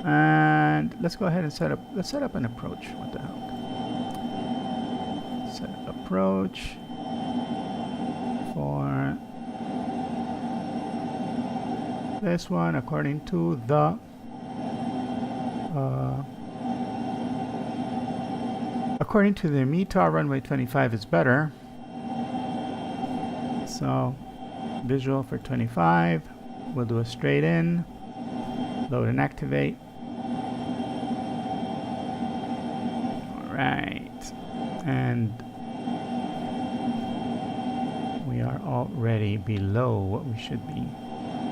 And let's go ahead and set up an approach. What the hell? Set approach for this one according to the METAR runway 25 is better. So visual for 25. We'll do a straight in, load and activate. All right, and we are already below what we should be.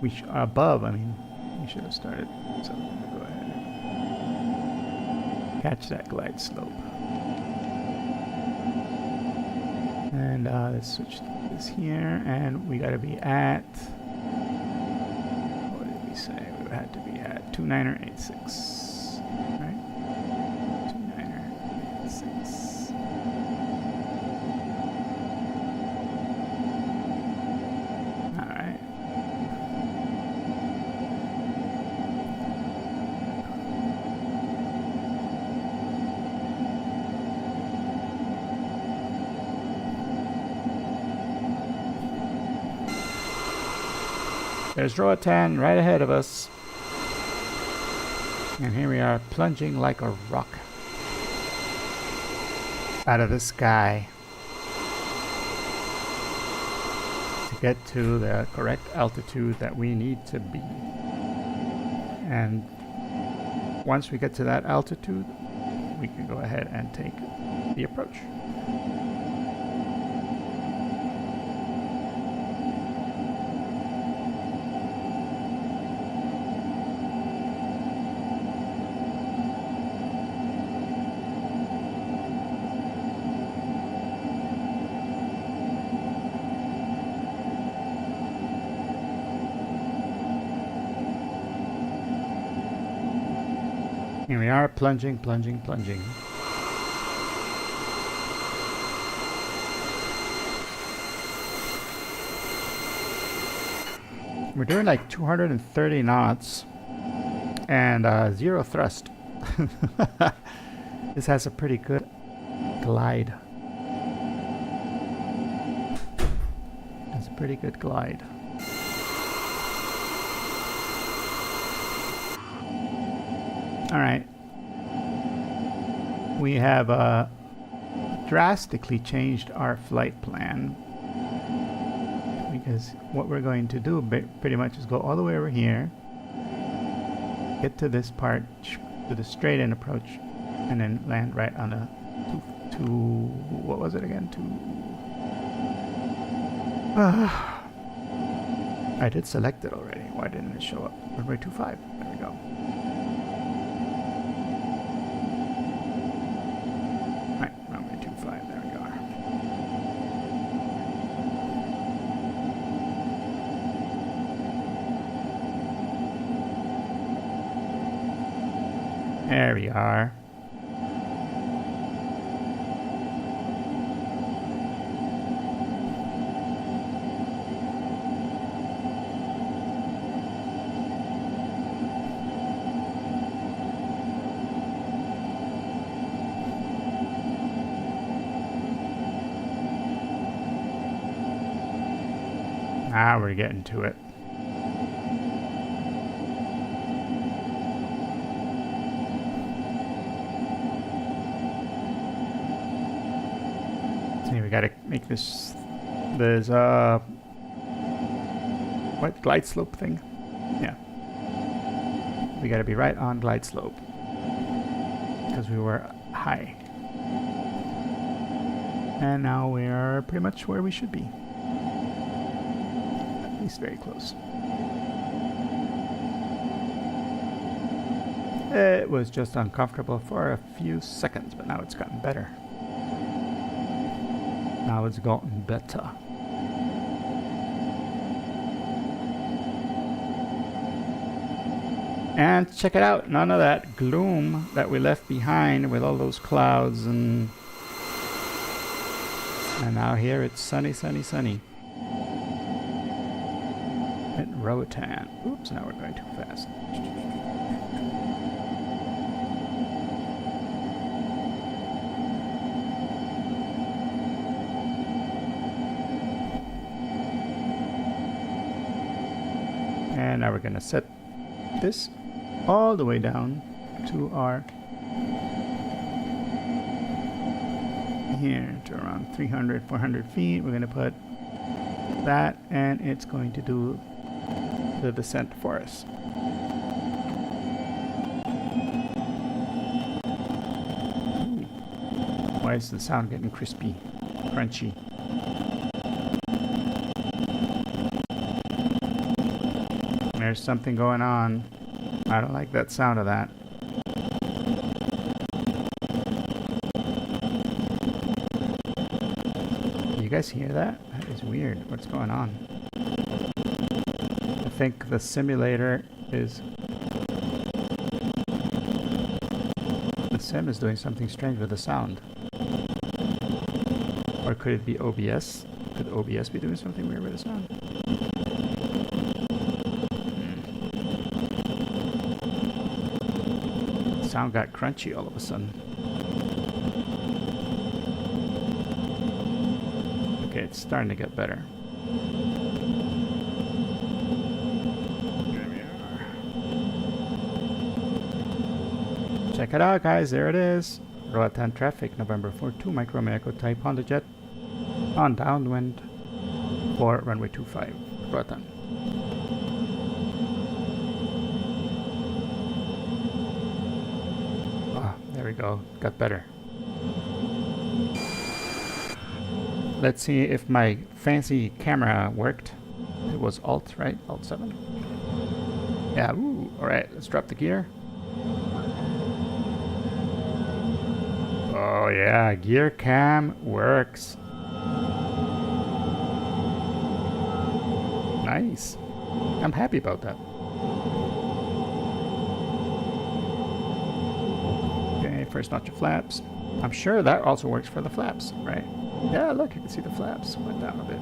We are above. I mean, we should have started. So I'm gonna go ahead and catch that glide slope. And let's switch this here, and we gotta be at, what did we say? We had to be at 2986, right? 2986. All right. There's Roatan right ahead of us. And here we are plunging like a rock out of the sky to get to the correct altitude that we need to be. And once we get to that altitude, we can go ahead and take the approach. Here we are, plunging, plunging, plunging. We're doing like 230 knots and 0 thrust. This has a pretty good glide. It's a pretty good glide. All right. We have drastically changed our flight plan, because what we're going to do pretty much is go all the way over here, get to this part, do the straight in approach, and then land right on a what was it again? I did select it already. Why didn't it show up? Runway 25. There we go. Right, runway 25. There we go. There we are. Now we're getting to it. See, we gotta make this. There's what, glide slope thing? Yeah. We gotta be right on glide slope because we were high, and now we are pretty much where we should be. At least very close. It was just uncomfortable for a few seconds, but now it's gotten better. Now it's gotten better. And check it out, none of that gloom that we left behind with all those clouds, and now here it's sunny, sunny, sunny. At Roatan. Oops, now we're going too fast. And now we're going to set this all the way down to our here to around 300, 400 feet. We're going to put that, and it's going to do the descent for us. Ooh. Why is the sound getting crispy, crunchy? There's something going on. I don't like that sound of that. You guys hear that? That is weird. What's going on? I think the simulator is... The sim is doing something strange with the sound. Or could it be OBS? Could OBS be doing something weird with the sound? Sound got crunchy all of a sudden. Okay, it's starting to get better. Here we are. Check it out, guys. There it is. Roatan traffic, November 42, Mike Romeo Echo Type Honda Jet on downwind for runway 25, Roatan. There we go, got better. Let's see if my fancy camera worked. It was Alt, right? Alt 7. Yeah, ooh, alright, let's drop the gear. Oh yeah, gear cam works. Nice. I'm happy about that. First notch of flaps. I'm sure that also works for the flaps, right? Yeah, look, you can see the flaps went down a bit.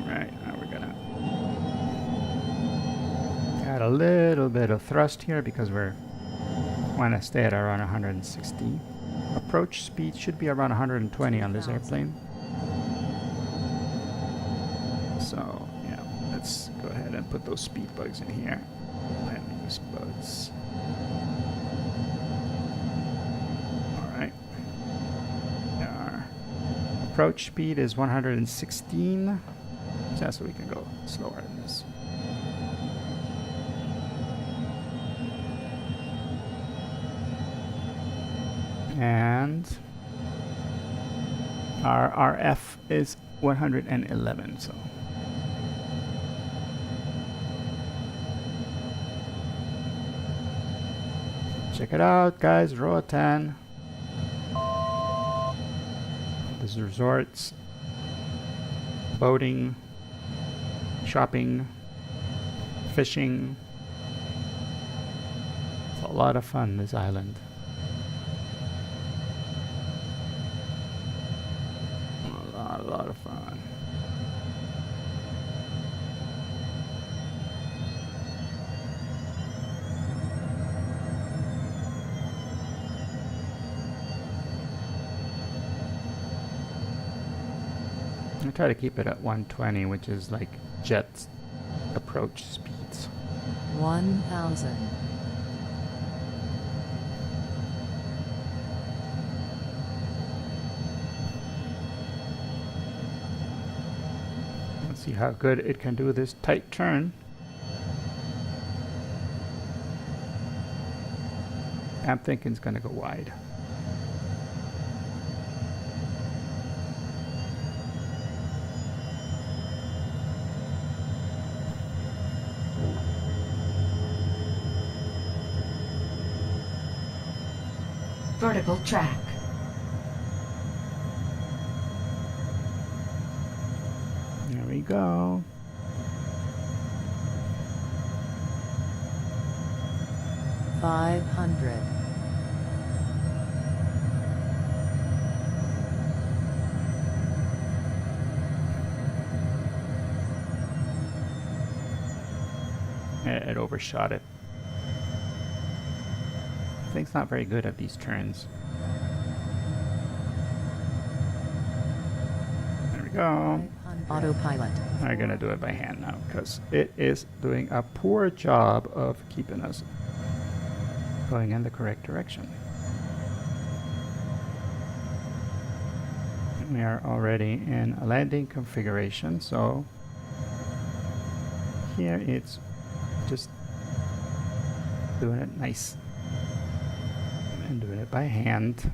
Alright, now we're gonna add a little bit of thrust here because we're want to stay at around 160. Approach speed should be around 120 on this airplane. So, yeah, let's go ahead and put those speed bugs in here. Landing these bugs. Alright. Our approach speed is 116. So we can go slower than this. And our RF is 111, so. Check it out, guys, Roatan. There's resorts, boating, shopping, fishing. It's a lot of fun, this island. A lot of fun. I try to keep it at 120, which is like jet approach speeds. 1000. Let's see how good it can do this tight turn. I'm thinking it's gonna go wide. Vertical track. There we go. $500. It overshot it. I think it's not very good at these turns. There we go. Autopilot. I'm gonna do it by hand now because it is doing a poor job of keeping us going in the correct direction. We are already in a landing configuration, so here it's just doing it nice and doing it by hand.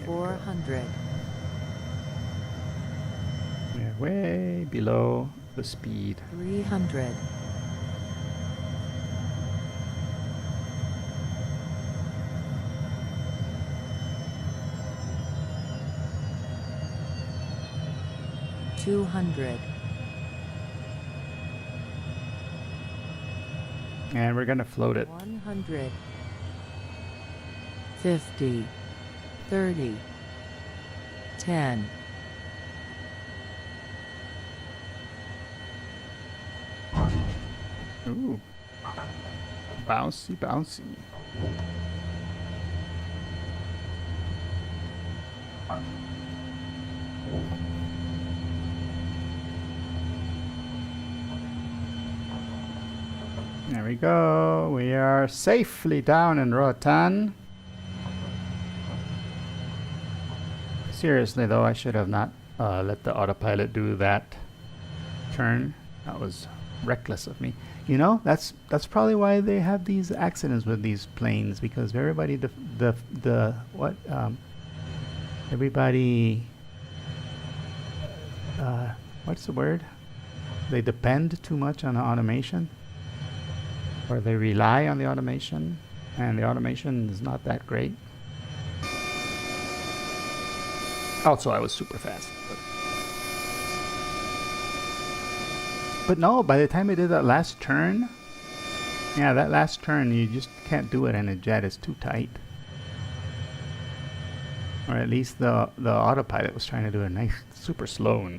400. We're way below the speed. 300. 200. And we're gonna float it. 100. 50. 30. 10. Ooh. Bouncy, bouncy. There we go. We are safely down in Roatan. Seriously though, I should have not let the autopilot do that turn. That was reckless of me. You know, that's probably why they have these accidents with these planes, because everybody everybody what's the word? They depend too much on the automation, or they rely on the automation, and the automation is not that great. Also, I was super fast. But no, by the time I did that last turn, yeah, that last turn, you just can't do it in a jet. It's too tight. Or at least the autopilot was trying to do a nice, super slow,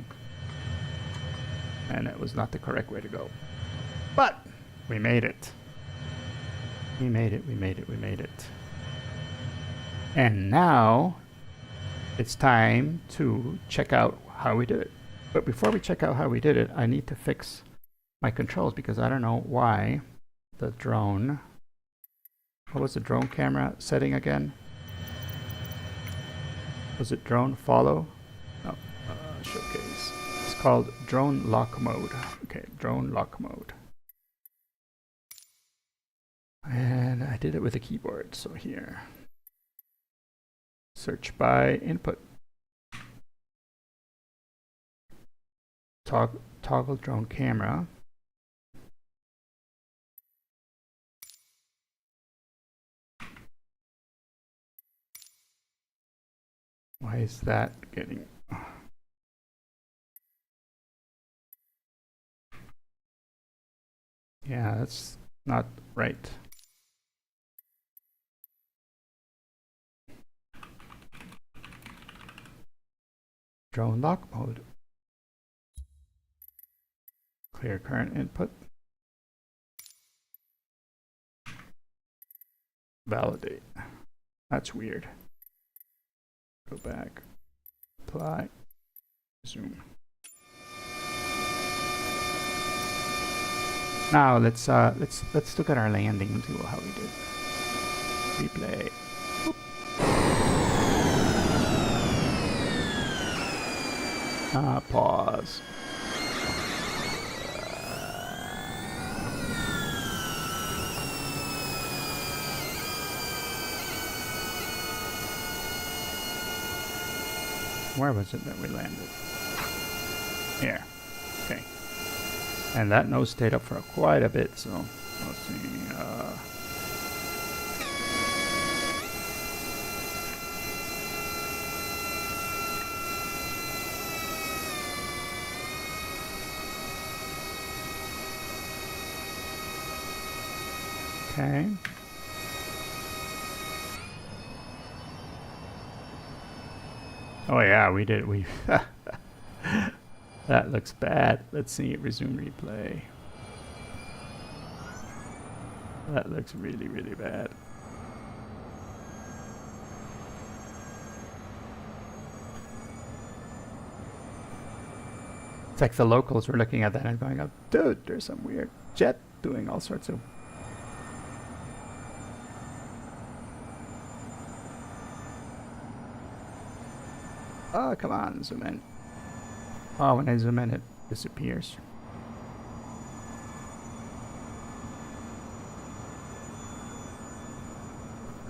and it was not the correct way to go. But we made it. We made it, we made it, we made it. And now it's time to check out how we did it. But before we check out how we did it, I need to fix my controls, because I don't know why the drone... What was the drone camera setting again? Was it drone follow? No, showcase. It's called drone lock mode. Okay, drone lock mode. And I did it with a keyboard, so here. Search by input. Toggle drone camera. Why is that getting... Yeah, that's not right. Drone lock mode. Clear current input. Validate. That's weird. Go back. Apply. Zoom. Now let's look at our landing and see how we did. Replay. Pause. Where was it that we landed? Here. Okay. And that nose stayed up for quite a bit, so let's see. Okay. Oh yeah, we did. We that looks bad. Let's see. Resume replay. That looks really, really bad. It's like the locals were looking at that and going, "Oh, dude, there's some weird jet doing all sorts of." Oh, come on, zoom in. Oh, when I zoom in, it disappears.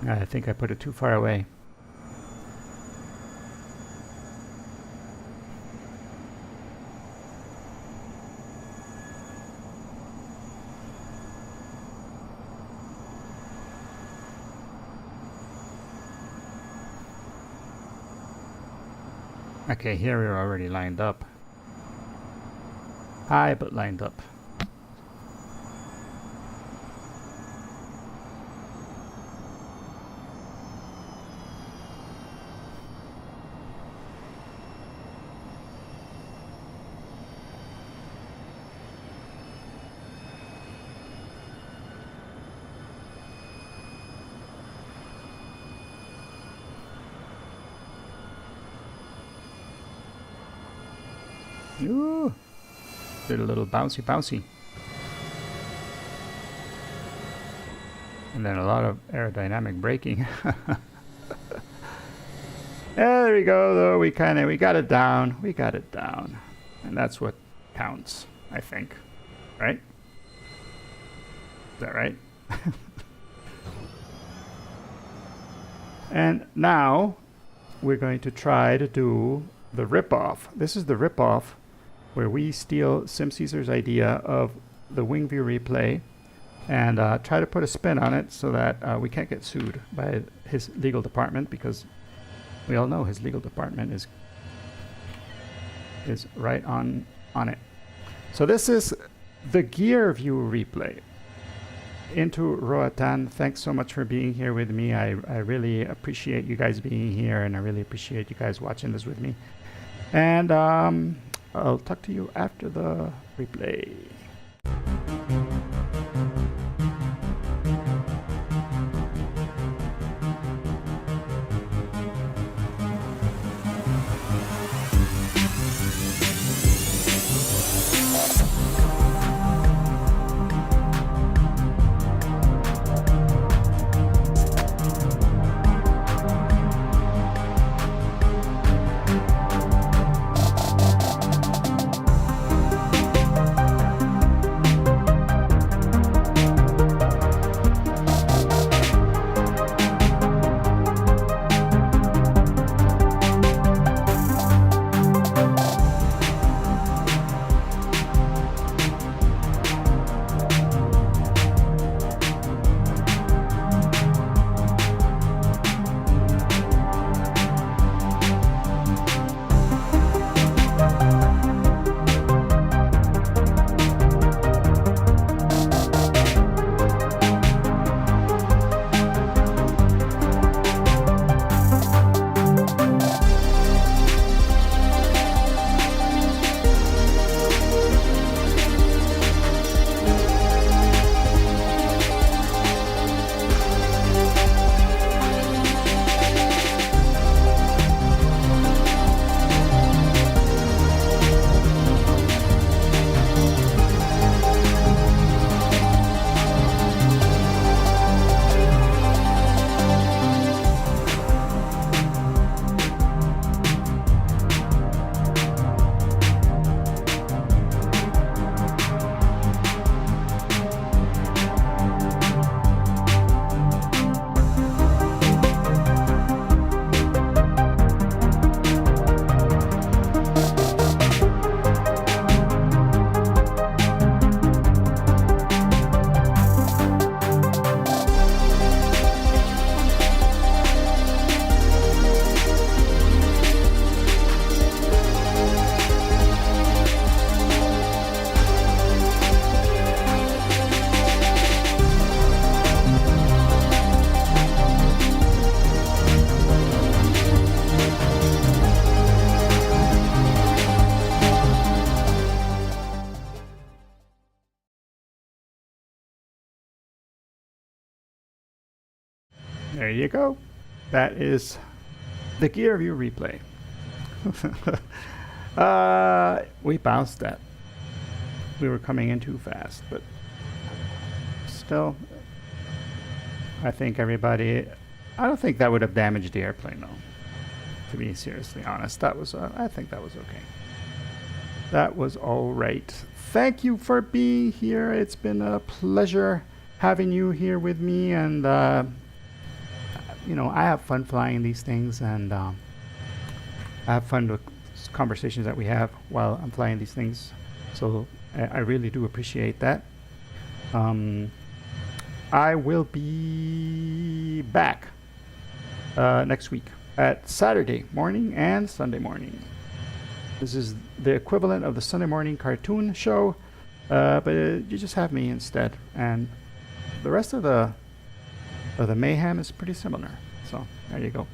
I think I put it too far away. Okay, here we're already lined up. High, but lined up. Ooh, did a little bouncy bouncy. And then a lot of aerodynamic braking. There we go though, we got it down. We got it down. And that's what counts, I think. Right? Is that right? And now we're going to try to do the rip-off. This is the rip-off where we steal SimCaesar's idea of the wing view replay and try to put a spin on it so that we can't get sued by his legal department, because we all know his legal department is right on it. So this is the gear view replay. Into Roatan, thanks so much for being here with me. I really appreciate you guys being here, and I really appreciate you guys watching this with me. And I'll talk to you after the replay. There you go. That is the gear view replay. We bounced that. We were coming in too fast, but still, I think everybody, I don't think that would have damaged the airplane though, to be seriously honest. That was, I think that was okay. That was all right. Thank you for being here. It's been a pleasure having you here with me, and you know, I have fun flying these things, and I have fun with conversations that we have while I'm flying these things. So I really do appreciate that. I will be back next week at Saturday morning and Sunday morning. This is the equivalent of the Sunday morning cartoon show, but you just have me instead, and the rest of the mayhem is pretty similar. So there you go.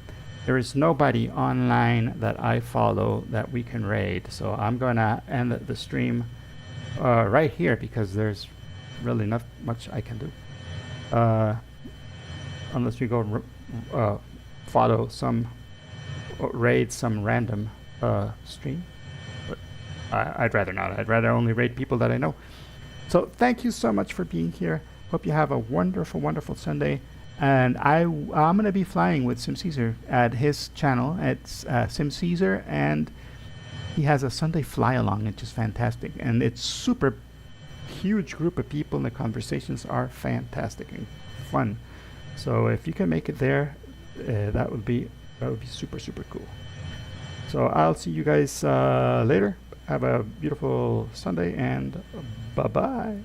There is nobody online that I follow that we can raid, so I'm gonna end the stream right here because there's really not much I can do unless we go follow some raid some random stream, but I'd rather not. I'd rather only raid people that I know. So thank you so much for being here. Hope you have a wonderful Sunday. And I'm gonna be flying with Sim Caesar at his channel. It's Sim Caesar, and he has a Sunday fly along. It's just fantastic, and it's super huge group of people, and the conversations are fantastic and fun. So if you can make it there, that would be super cool. So I'll see you guys later. Have a beautiful Sunday, and bye bye.